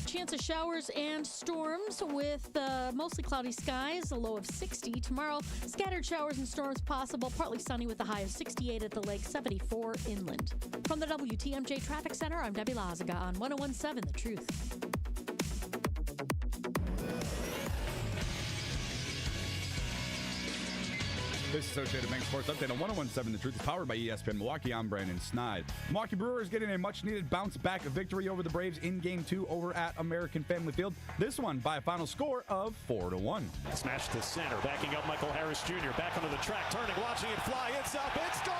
Chance of showers and storms with mostly cloudy skies, a low of 60. Tomorrow, scattered showers and storms possible, partly sunny with a high of 68 at the lake, 74 inland. From the WTMJ Traffic Center, I'm Debbie Lazaga on 1017 The Truth. This Associated Bank Sports Update on 1017 The Truth is powered by ESPN Milwaukee. I'm Brandon Snide. Milwaukee Brewers getting a much-needed bounce-back victory over the Braves in Game 2 over at American Family Field. This one by a final score of 4-1. Smash to center, backing up Michael Harris Jr. Back onto the track, turning, watching it fly. It's up, it's gone!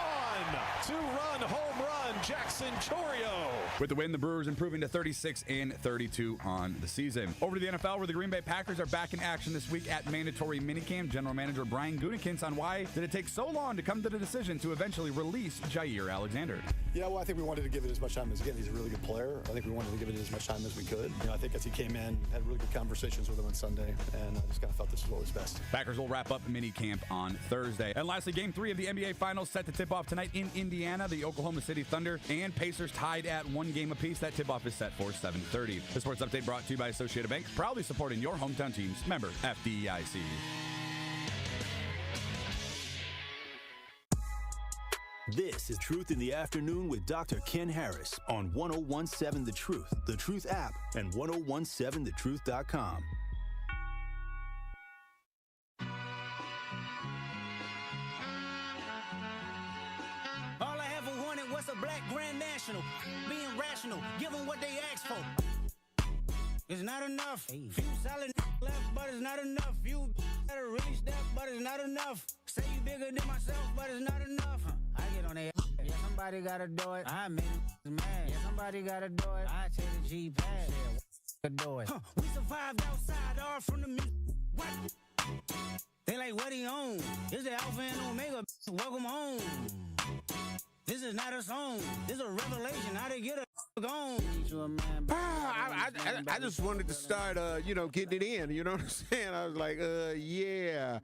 2-run home run, Jackson Chorio. With the win, the Brewers improving to 36-32 on the season. Over to the NFL, where the Green Bay Packers are back in action this week at mandatory minicamp. General Manager Brian Gutekunst on why did it take so long to come to the decision to eventually release Jair Alexander? Yeah, well, I think we wanted to give it as much time as, again, he's a really good player. I think we wanted to give it as much time as we could. You know, I think as he came in, had really good conversations with him on Sunday, and I just kind of felt this was what was best. Packers will wrap up minicamp on Thursday. And lastly, Game 3 of the NBA Finals set to tip off tonight in Indiana. The Oklahoma City Thunder and Pacers tied at 1 game apiece. That tip-off is set for 7:30. The Sports Update brought to you by Associated Bank, proudly supporting your hometown teams. Member FDIC. This is Truth in the Afternoon with Dr. Ken Harris on 1017 The Truth app, and 1017thetruth.com. All I ever wanted was a black grand national. Being rational, give them what they asked for. It's not enough. Few solid left, but it's not enough. Few better really step, but it's not enough. Say you bigger than myself, but it's not enough. I get on their yeah, somebody gotta do it. I made them mad. Yeah, somebody gotta do it. I take the G-pad. Yeah, do it. We survived outside, all from the music. What? They like, what he on? This is Alpha and Omega. Welcome home. This is not a song. This is a revelation. How they get a gone. I just wanted to start, getting it in. You know what I'm saying? I was like, yeah.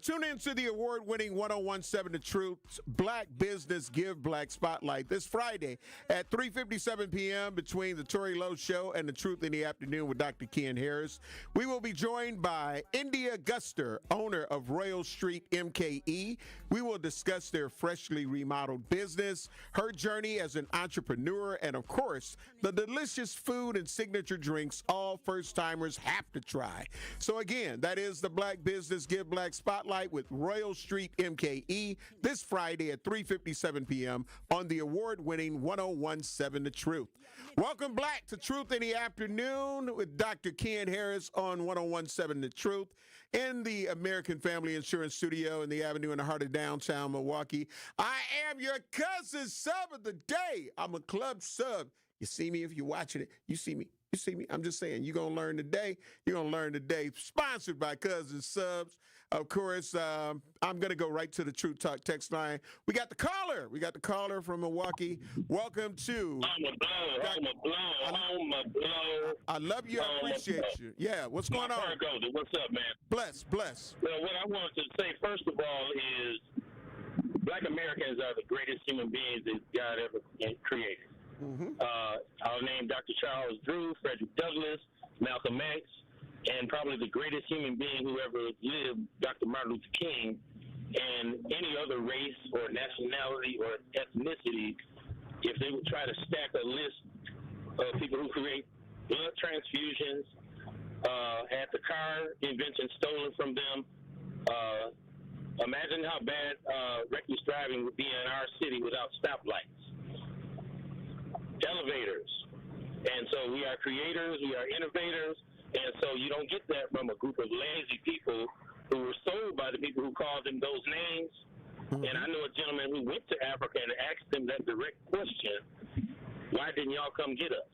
Tune in to the award-winning 1017 The Truth, Black Business Give Black Spotlight this Friday at 3:57 p.m. between the Tory Lowe Show and The Truth in the Afternoon with Dr. Ken Harris. We will be joined by India Guster, owner of Royal Street MKE. We will discuss their freshly remodeled business, her journey as an entrepreneur, and of course, the delicious food and signature drinks all first-timers have to try. So again, that is the Black Business Give Black Spotlight with Royal Street MKE this Friday at 3:57 p.m. on the award-winning 1017 The Truth. Welcome back to Truth in the Afternoon with Dr. Ken Harris on 1017 The Truth in the American Family Insurance Studio in the Avenue in the heart of downtown Milwaukee. I am your cousin sub of the day. I'm a club sub. You see me if you're watching it. You see me. You see me. I'm just saying, you're going to learn today. You're going to learn today. Sponsored by Cousin Subs. Of course, I'm going to go right to the True Talk text line. We got the caller. We got the caller from Milwaukee. Welcome to... I'm a blow. I love you. I appreciate you. Yeah, what's going on? What's up, man? Bless. Well, what I wanted to say, first of all, is Black Americans are the greatest human beings that God ever created. Mm-hmm. I'll name Dr. Charles Drew, Frederick Douglass, Malcolm X, and probably the greatest human being who ever lived, Dr. Martin Luther King, and any other race or nationality or ethnicity. If they would try to stack a list of people who create blood transfusions, had the car invention stolen from them, imagine how bad reckless driving would be in our city without stoplights. Elevators. And so we are creators, we are innovators, and so you don't get that from a group of lazy people who were sold by the people who called them those names. Mm-hmm. And I know a gentleman who went to Africa and asked them that direct question, why didn't y'all come get us?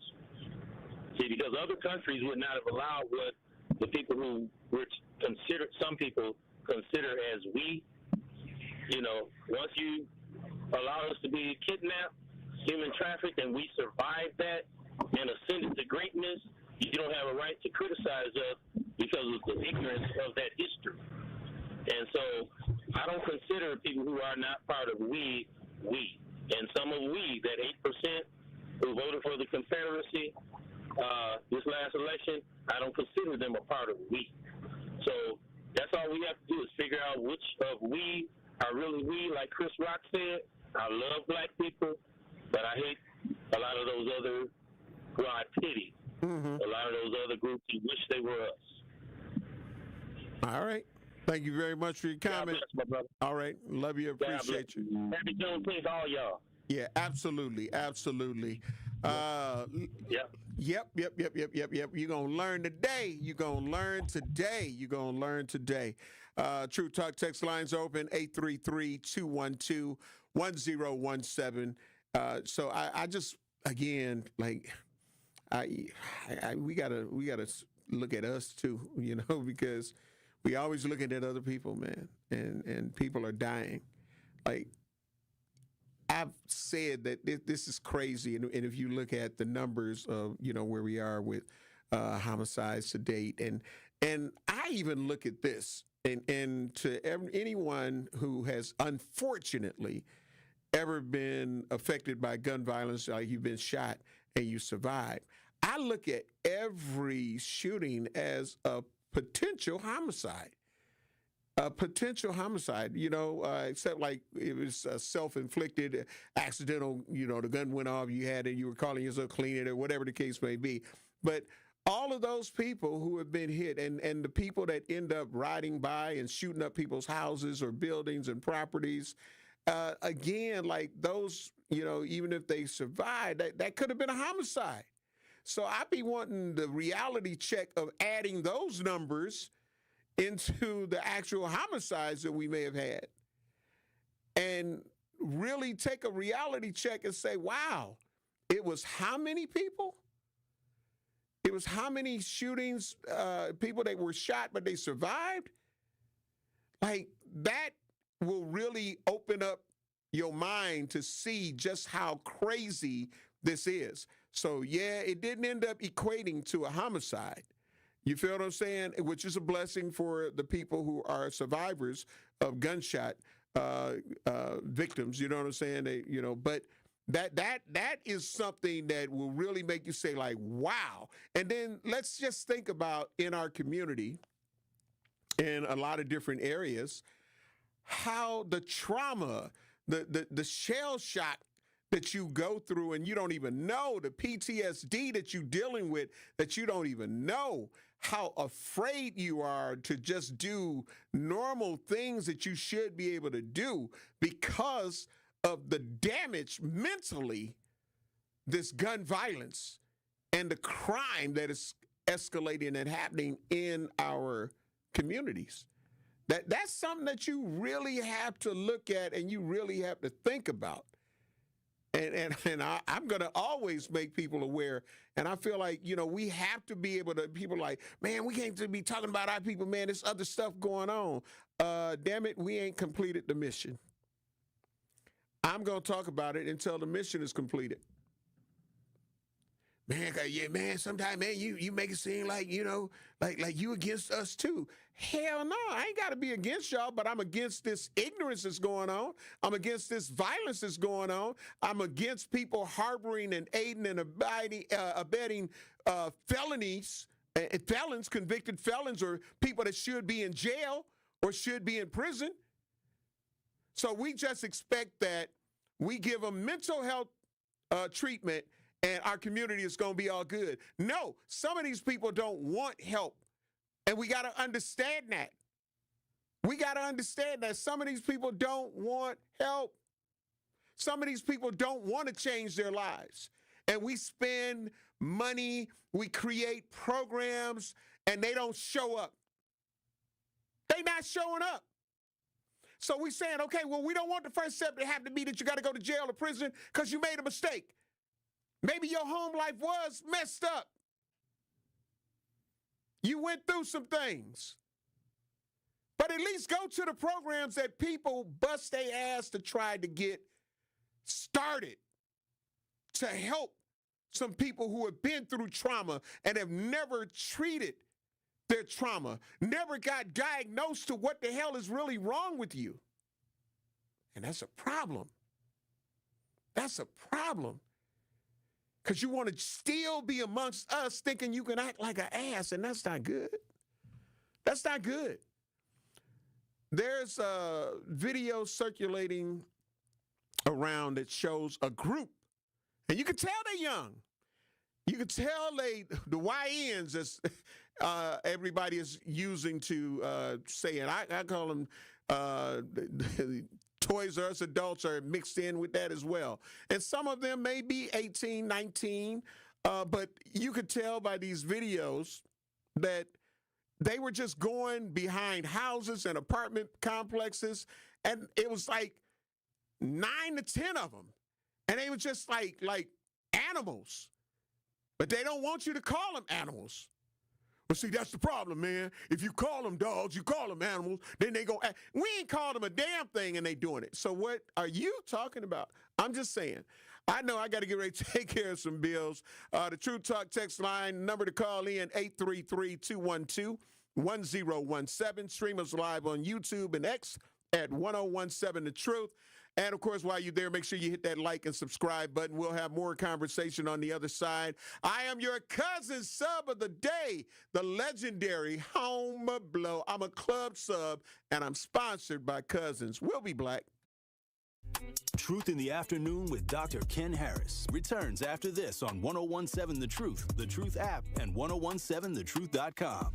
See, because other countries would not have allowed what the people who were considered, some people consider as we, once you allow us to be kidnapped, human trafficked, and we survived that and ascended to greatness, you don't have a right to criticize us because of the ignorance of that history. And so I don't consider people who are not part of we. And some of we, that 8% who voted for the Confederacy this last election, I don't consider them a part of we. So that's all we have to do is figure out which of we are really we. Like Chris Rock said, I love black people, but I hate a lot of those other who I pity. Mm-hmm. A lot of those other groups who wish they were us. All right. Thank you very much for your comment. God bless, my brother. All right. Love you. Appreciate you. Happy Juneteenth, all y'all. Yeah, absolutely. Yep. You're going to learn today. You're going to learn today. True Talk text lines open, 833-212-1017. So I just, again, we gotta look at us too, because we always looking at other people, man, and people are dying. Like, I've said that this is crazy, and if you look at the numbers of where we are with homicides to date, and I even look at this, and to anyone who has unfortunately ever been affected by gun violence, like you've been shot and you survived, I look at every shooting as a potential homicide. Except like it was self-inflicted, accidental, the gun went off, you had it, you were calling yourself cleaning it, or whatever the case may be. But all of those people who have been hit and the people that end up riding by and shooting up people's houses or buildings and properties, again, like those, even if they survived, that could have been a homicide. So I'd be wanting the reality check of adding those numbers into the actual homicides that we may have had, and really take a reality check and say, wow, it was how many people? It was how many shootings, people that were shot, but they survived? Like, that will really open up your mind to see just how crazy this is. So, yeah, it didn't end up equating to a homicide. You feel what I'm saying? Which is a blessing for the people who are survivors of gunshot victims. You know what I'm saying? But that is something that will really make you say, like, wow. And then let's just think about in our community, in a lot of different areas, how the trauma, the shell shock that you go through and you don't even know, the PTSD that you're dealing with that you don't even know, how afraid you are to just do normal things that you should be able to do because of the damage mentally, this gun violence and the crime that is escalating and happening in our communities. That's something that you really have to look at and you really have to think about. And I'm going to always make people aware. And I feel like, we have to be able to, people like, man, we can't be talking about our people, man, there's other stuff going on. Damn it, we ain't completed the mission. I'm going to talk about it until the mission is completed. Man, sometimes, man, you make it seem like, like you against us too. Hell no, I ain't got to be against y'all, but I'm against this ignorance that's going on. I'm against this violence that's going on. I'm against people harboring and aiding and abetting felonies, felons, convicted felons, or people that should be in jail or should be in prison. So we just expect that we give them mental health treatment and our community is going to be all good. No, some of these people don't want help. And we got to understand that. We got to understand that some of these people don't want help. Some of these people don't want to change their lives. And we spend money, we create programs, and they don't show up. They not showing up. So we saying, okay, well, we don't want the first step to have to be that you got to go to jail or prison because you made a mistake. Maybe your home life was messed up. You went through some things. But at least go to the programs that people bust their ass to try to get started to help some people who have been through trauma and have never treated their trauma, never got diagnosed to what the hell is really wrong with you. And that's a problem. That's a problem. Because you want to still be amongst us thinking you can act like an ass, and that's not good. That's not good. There's a video circulating around that shows a group, and you can tell they're young. You can tell the YNs, as everybody is using to say it. I call them Toys R Us adults are mixed in with that as well. And some of them may be 18, 19, but you could tell by these videos that they were just going behind houses and apartment complexes, and it was like 9 to 10 of them. And they were just like animals. But they don't want you to call them animals. But see, that's the problem, man. If you call them dogs, you call them animals, then they go, we ain't called them a damn thing and they doing it. So what are you talking about? I'm just saying. I know I got to get ready to take care of some bills. The True Talk text line, number to call in, 833-212-1017. Stream us live on YouTube and X at 1017 The Truth. And, of course, while you're there, make sure you hit that like and subscribe button. We'll have more conversation on the other side. I am your cousin sub of the day, the legendary Home Blow. I'm a club sub, and I'm sponsored by Cousins. We'll be black. Truth in the Afternoon with Dr. Ken Harris returns after this on 1017 The Truth, The Truth app, and 1017thetruth.com.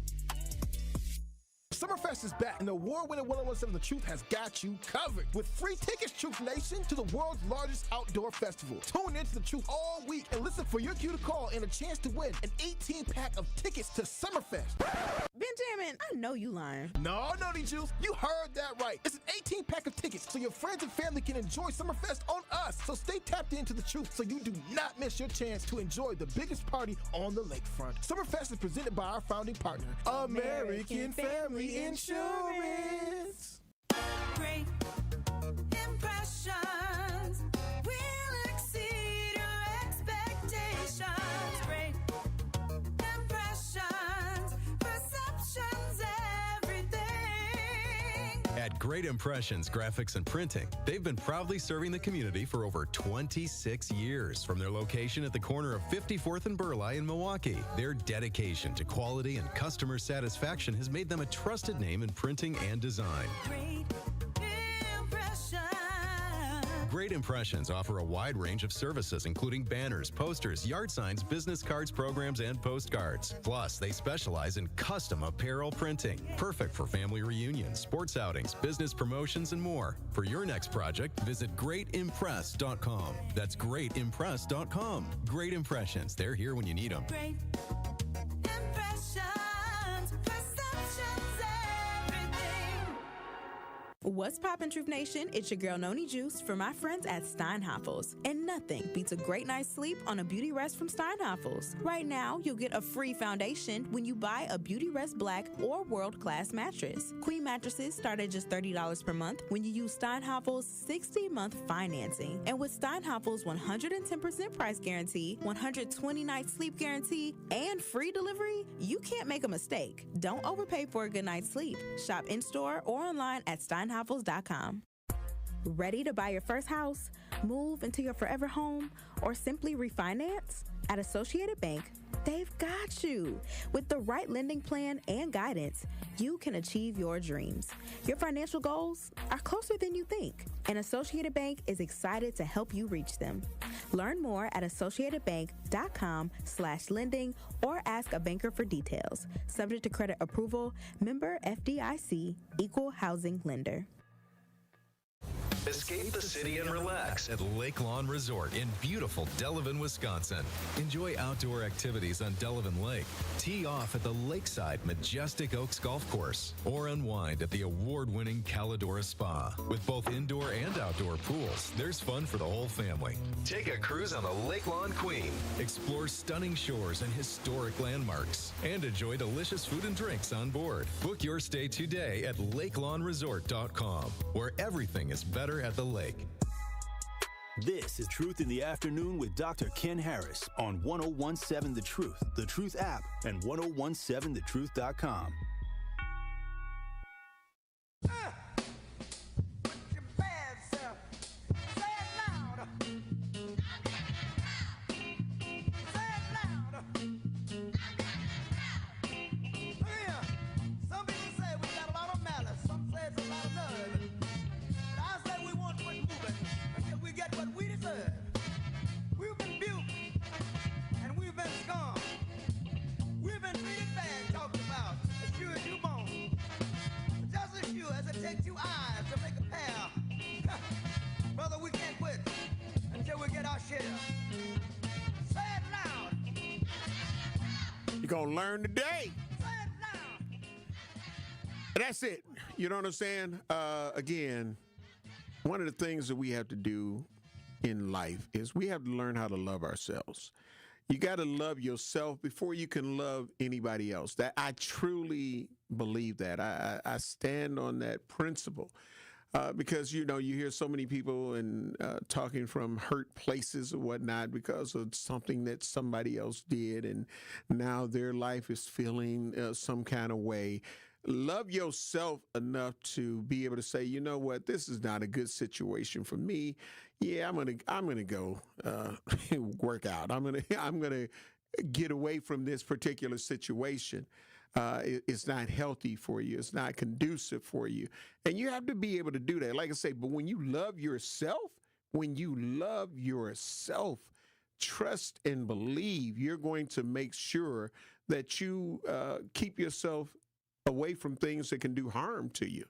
Summerfest is back, and the award-winning 1017 The Truth has got you covered. With free tickets, Truth Nation, to the world's largest outdoor festival. Tune into The Truth all week and listen for your cue to call and a chance to win an 18-pack of tickets to Summerfest. Benjamin, I know you lying. No, Juice, you heard that right. It's an 18-pack of tickets so your friends and family can enjoy Summerfest on us. So stay tapped into The Truth so you do not miss your chance to enjoy the biggest party on the lakefront. Summerfest is presented by our founding partner, American Family Insurance. Great Impressions Graphics and Printing. They've been proudly serving the community for over 26 years from their location at the corner of 54th and Burleigh in Milwaukee. Their dedication to quality and customer satisfaction has made them a trusted name in printing and design. Great Impressions offer a wide range of services, including banners, posters, yard signs, business cards, programs, and postcards. Plus, they specialize in custom apparel printing, perfect for family reunions, sports outings, business promotions, and more. For your next project, visit greatimpress.com. That's greatimpress.com. Great Impressions. They're here when you need them. Great Impressions, perceptions, everything. What's poppin', Truth Nation? It's your girl Noni Juice for my friends at Steinhoffels. And nothing beats a great night's sleep on a Beauty Rest from Steinhoffels. Right now, you'll get a free foundation when you buy a Beauty Rest Black or World Class mattress. Queen mattresses start at just $30 per month when you use Steinhoffels' 60-month financing. And with Steinhoffels' 110% price guarantee, 120-night sleep guarantee, and free delivery, you can't make a mistake. Don't overpay for a good night's sleep. Shop in-store or online at Steinhoffels.com. Ready to buy your first house, move into your forever home, or simply refinance? At Associated Bank, they've got you. With the right lending plan and guidance, you can achieve your dreams. Your financial goals are closer than you think, and Associated Bank is excited to help you reach them. Learn more at associatedbank.com/lending or ask a banker for details. Subject to credit approval, member FDIC, equal housing lender. Escape the city and relax at Lake Lawn Resort in beautiful Delavan, Wisconsin. Enjoy outdoor activities on Delavan Lake. Tee off at the lakeside Majestic Oaks Golf Course or unwind at the award-winning Calidora Spa. With both indoor and outdoor pools, there's fun for the whole family. Take a cruise on the Lake Lawn Queen. Explore stunning shores and historic landmarks and enjoy delicious food and drinks on board. Book your stay today at lakelawnresort.com, where everything is better at the lake. This is Truth in the Afternoon with Dr. Ken Harris on 1017 The Truth app, and 1017thetruth.com. You're going to learn today. That's it. You know what I'm saying? Again, one of the things that we have to do in life is we have to learn how to love ourselves. You got to love yourself before you can love anybody else. That I truly believe that. I stand on that principle. Because, you know, you hear so many people and talking from hurt places or whatnot because of something that somebody else did, and now their life is feeling some kind of way. Love yourself enough to be able to say, you know what, this is not a good situation for me. Yeah, I'm gonna go work out. I'm gonna get away from this particular situation. It's not healthy for you. It's not conducive for you. And you have to be able to do that. Like I say, but when you love yourself, trust and believe, you're going to make sure that you keep yourself away from things that can do harm to you.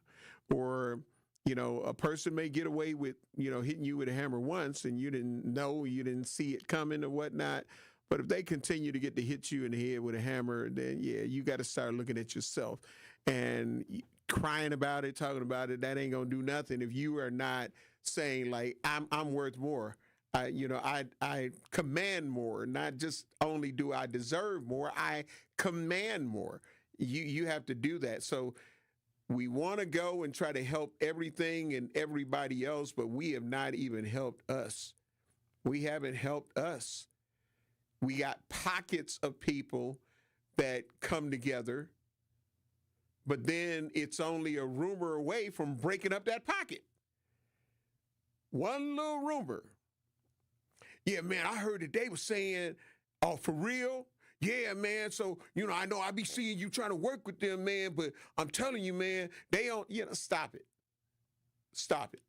Or, you know, a person may get away with, you know, hitting you with a hammer once and you didn't see it coming or whatnot. But if they continue to get to hit you in the head with a hammer, then, yeah, you got to start looking at yourself and crying about it, talking about it. That ain't going to do nothing if you are not saying, like, I'm worth more. I command more. Not just only do I deserve more, I command more. You have to do that. So we want to go and try to help everything and everybody else, but we have not even helped us. We haven't helped us. We got pockets of people that come together, but then it's only a rumor away from breaking up that pocket. One little rumor. Yeah, man, I heard that they were saying, oh, for real? Yeah, man. So, I know I be seeing you trying to work with them, man, but I'm telling you, man, they don't, stop it. Stop it.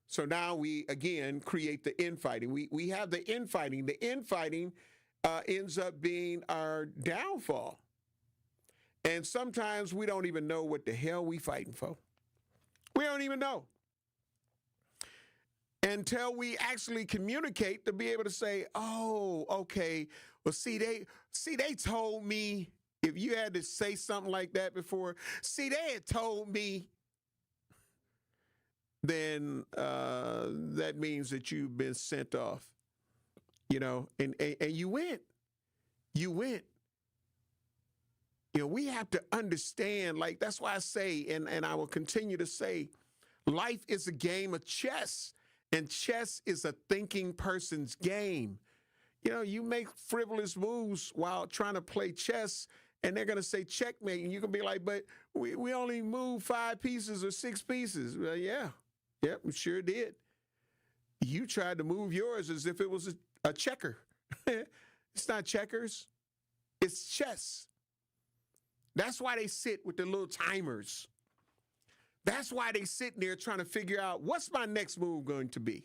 So now we, again, create the infighting. We have the infighting. The infighting ends up being our downfall. And sometimes we don't even know what the hell we fighting for. We don't even know. Until we actually communicate to be able to say, oh, okay, well, see, they told me, if you had to say something like that before, see, they had told me, then that means that you've been sent off, and you went. You went. We have to understand, like, that's why I say, and I will continue to say, life is a game of chess, and chess is a thinking person's game. You make frivolous moves while trying to play chess, and they're going to say checkmate, and you can be like, but we only moved 5 pieces or 6 pieces. Well, yeah, we sure did. You tried to move yours as if it was a checker. It's not checkers. It's chess. That's why they sit with the little timers. That's why they sitting there trying to figure out, what's my next move going to be?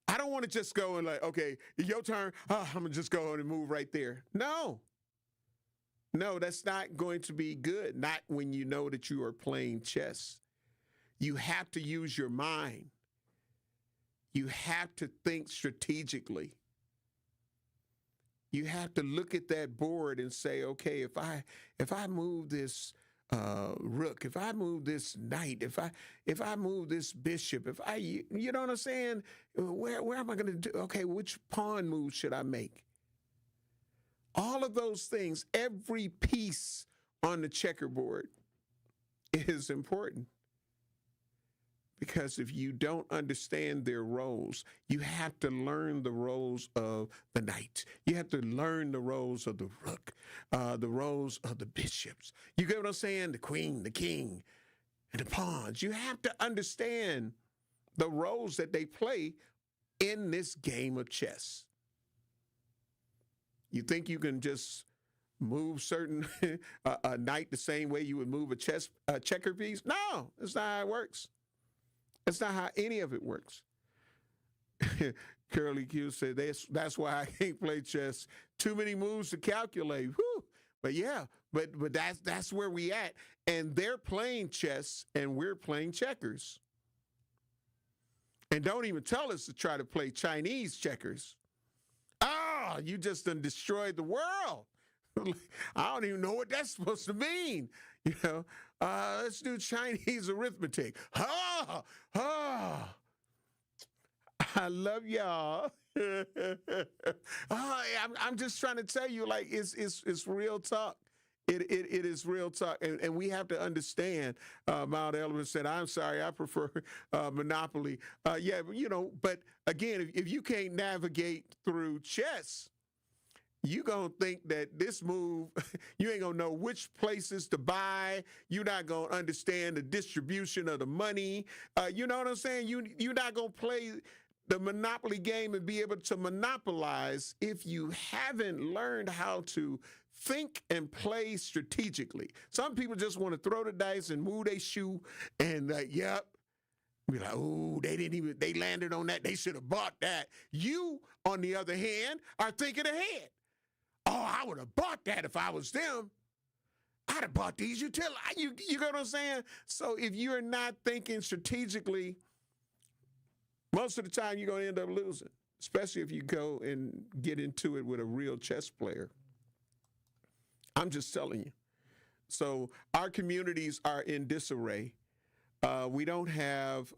I don't want to just go and like, okay, your turn. Oh, I'm going to just go on and move right there. No, that's not going to be good. Not when you know that you are playing chess. You have to use your mind. You have to think strategically. You have to look at that board and say, okay, if I move this rook, if I move this knight, if I move this bishop, you know what I'm saying? Where am I going to do? Okay, which pawn move should I make? All of those things, every piece on the checkerboard is important. Because if you don't understand their roles, you have to learn the roles of the knight. You have to learn the roles of the rook, the roles of the bishops. You get what I'm saying? The queen, the king, and the pawns. You have to understand the roles that they play in this game of chess. You think you can just move certain a knight the same way you would move a checker piece? No, that's not how it works. That's not how any of it works. Curly Q said, that's why I can't play chess. Too many moves to calculate. Whew. But yeah, but that's where we at. And they're playing chess and we're playing checkers. And don't even tell us to try to play Chinese checkers. Oh, you just done destroyed the world. I don't even know what that's supposed to mean. Let's do Chinese arithmetic. I love y'all. I'm just trying to tell you, like, it's real talk. It is real talk, and we have to understand. Mount Element said, "I'm sorry, I prefer Monopoly." But again, if you can't navigate through chess, you gonna think that this move, you ain't gonna know which places to buy. You're not gonna understand the distribution of the money. You know what I'm saying? You're not gonna play the Monopoly game and be able to monopolize if you haven't learned how to think and play strategically. Some people just want to throw the dice and move their shoe and be like, oh, they landed on that. They should have bought that. You, on the other hand, are thinking ahead. Oh, I would have bought that if I was them. I'd have bought these utilities. You know what I'm saying? So if you're not thinking strategically, most of the time you're going to end up losing, especially if you go and get into it with a real chess player. I'm just telling you. So our communities are in disarray. We don't have,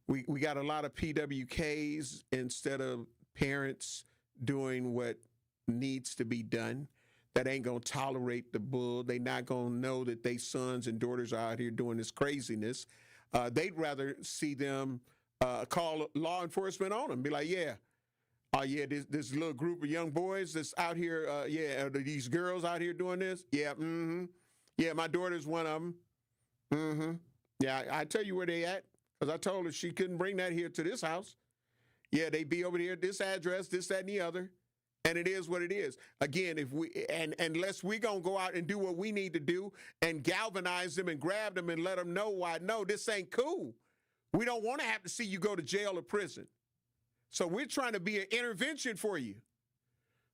we got a lot of PWKs instead of parents doing what needs to be done. That ain't gonna tolerate the bull. They not gonna know that they sons and daughters are out here doing this craziness. They'd rather see them call law enforcement on them. Be like, this little group of young boys that's out here, are these girls out here doing this? Yeah, Yeah, my daughter's one of them. Mm-hmm. Yeah, I tell you where they at, because I told her she couldn't bring that here to this house. Yeah, they be over here at this address, this, that, and the other. And it is what it is. Again, if we unless we gonna go out and do what we need to do and galvanize them and grab them and let them know why, no, this ain't cool. We don't want to have to see you go to jail or prison. So we're trying to be an intervention for you.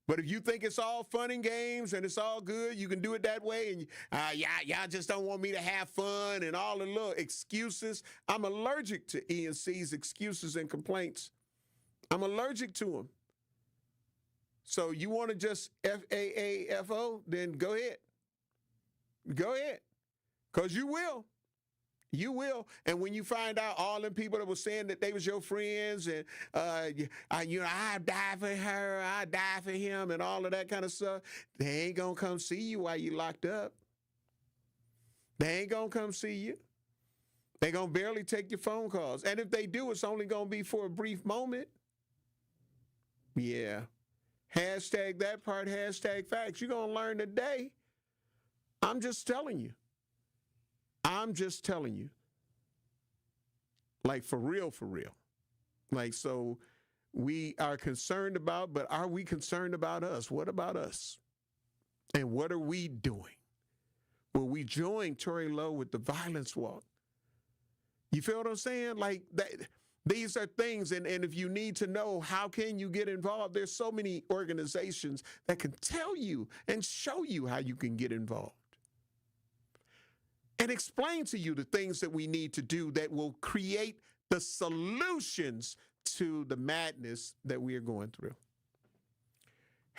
But if you think it's all fun and games and it's all good, you can do it that way. And y'all just don't want me to have fun and all the little excuses. I'm allergic to E&C's excuses and complaints. I'm allergic to them. So you want to just FAAFO, then go ahead. Go ahead. Because you will. You will. And when you find out all them people that were saying that they was your friends and, I die for her, I die for him and all of that kind of stuff, they ain't going to come see you while you locked up. They ain't going to come see you. They going to barely take your phone calls. And if they do, it's only going to be for a brief moment. Yeah. Hashtag that part, hashtag facts. You're going to learn today. I'm just telling you. I'm just telling you. Like, for real, for real. Like, so we are concerned about, but are we concerned about us? What about us? And what are we doing? Will we join Tory Lowe with the violence walk? You feel what I'm saying? Like, that. These are things, and if you need to know how can you get involved, there's so many organizations that can tell you and show you how you can get involved and explain to you the things that we need to do that will create the solutions to the madness that we are going through.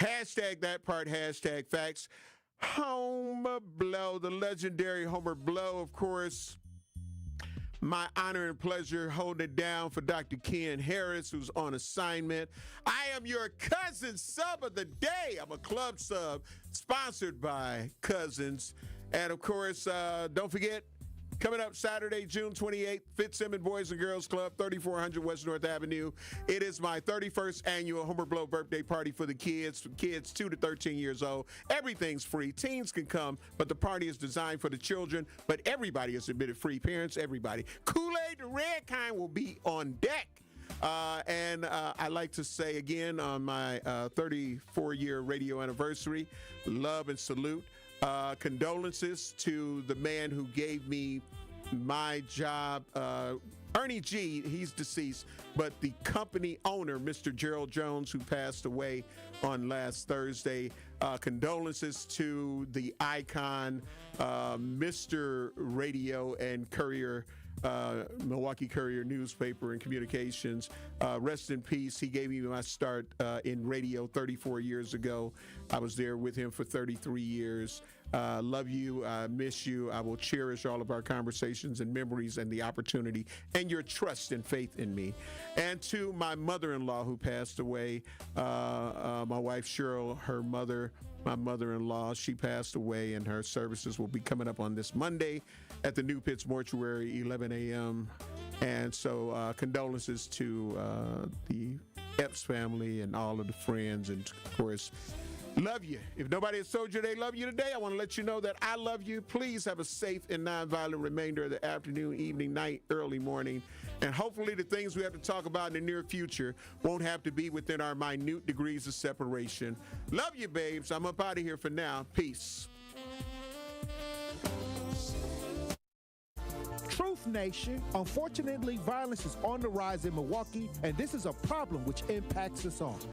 Hashtag that part, hashtag facts. Homer Blow, the legendary Homer Blow, of course. My honor and pleasure holding it down for Dr. Ken Harris, who's on assignment. I am your cousin sub of the day. I'm a club sub sponsored by Cousins. And, of course, don't forget, coming up Saturday, June 28th, Fitzsimmons Boys and Girls Club, 3400 West North Avenue. It is my 31st annual Homer Blow birthday party for the kids 2 to 13 years old. Everything's free. Teens can come, but the party is designed for the children, but everybody is admitted free. Parents, everybody. Kool-Aid, the red kind, will be on deck. And I like to say again on my 34-year radio anniversary, love and salute. Condolences to the man who gave me my job, Ernie G. He's deceased, but the company owner, Mr. Gerald Jones, who passed away on last Thursday. Condolences to the icon, Mr. Radio and Courier, Milwaukee Courier newspaper and communications. Rest in peace. He gave me my start in radio 34 years ago. I was there with him for 33 years. Love you. Miss you. I will cherish all of our conversations and memories and the opportunity and your trust and faith in me. And to my mother-in-law who passed away, my wife Cheryl, her mother, my mother-in-law, she passed away, and her services will be coming up on this Monday at the New Pitts Mortuary, 11 a.m. And so condolences to the Epps family and all of the friends, and of course, love you. If nobody has told you they love you today, I want to let you know that I love you. Please have a safe and nonviolent remainder of the afternoon, evening, night, early morning. And hopefully the things we have to talk about in the near future won't have to be within our minute degrees of separation. Love you, babes. I'm up out of here for now. Peace. Truth Nation, unfortunately, violence is on the rise in Milwaukee, and this is a problem which impacts us all.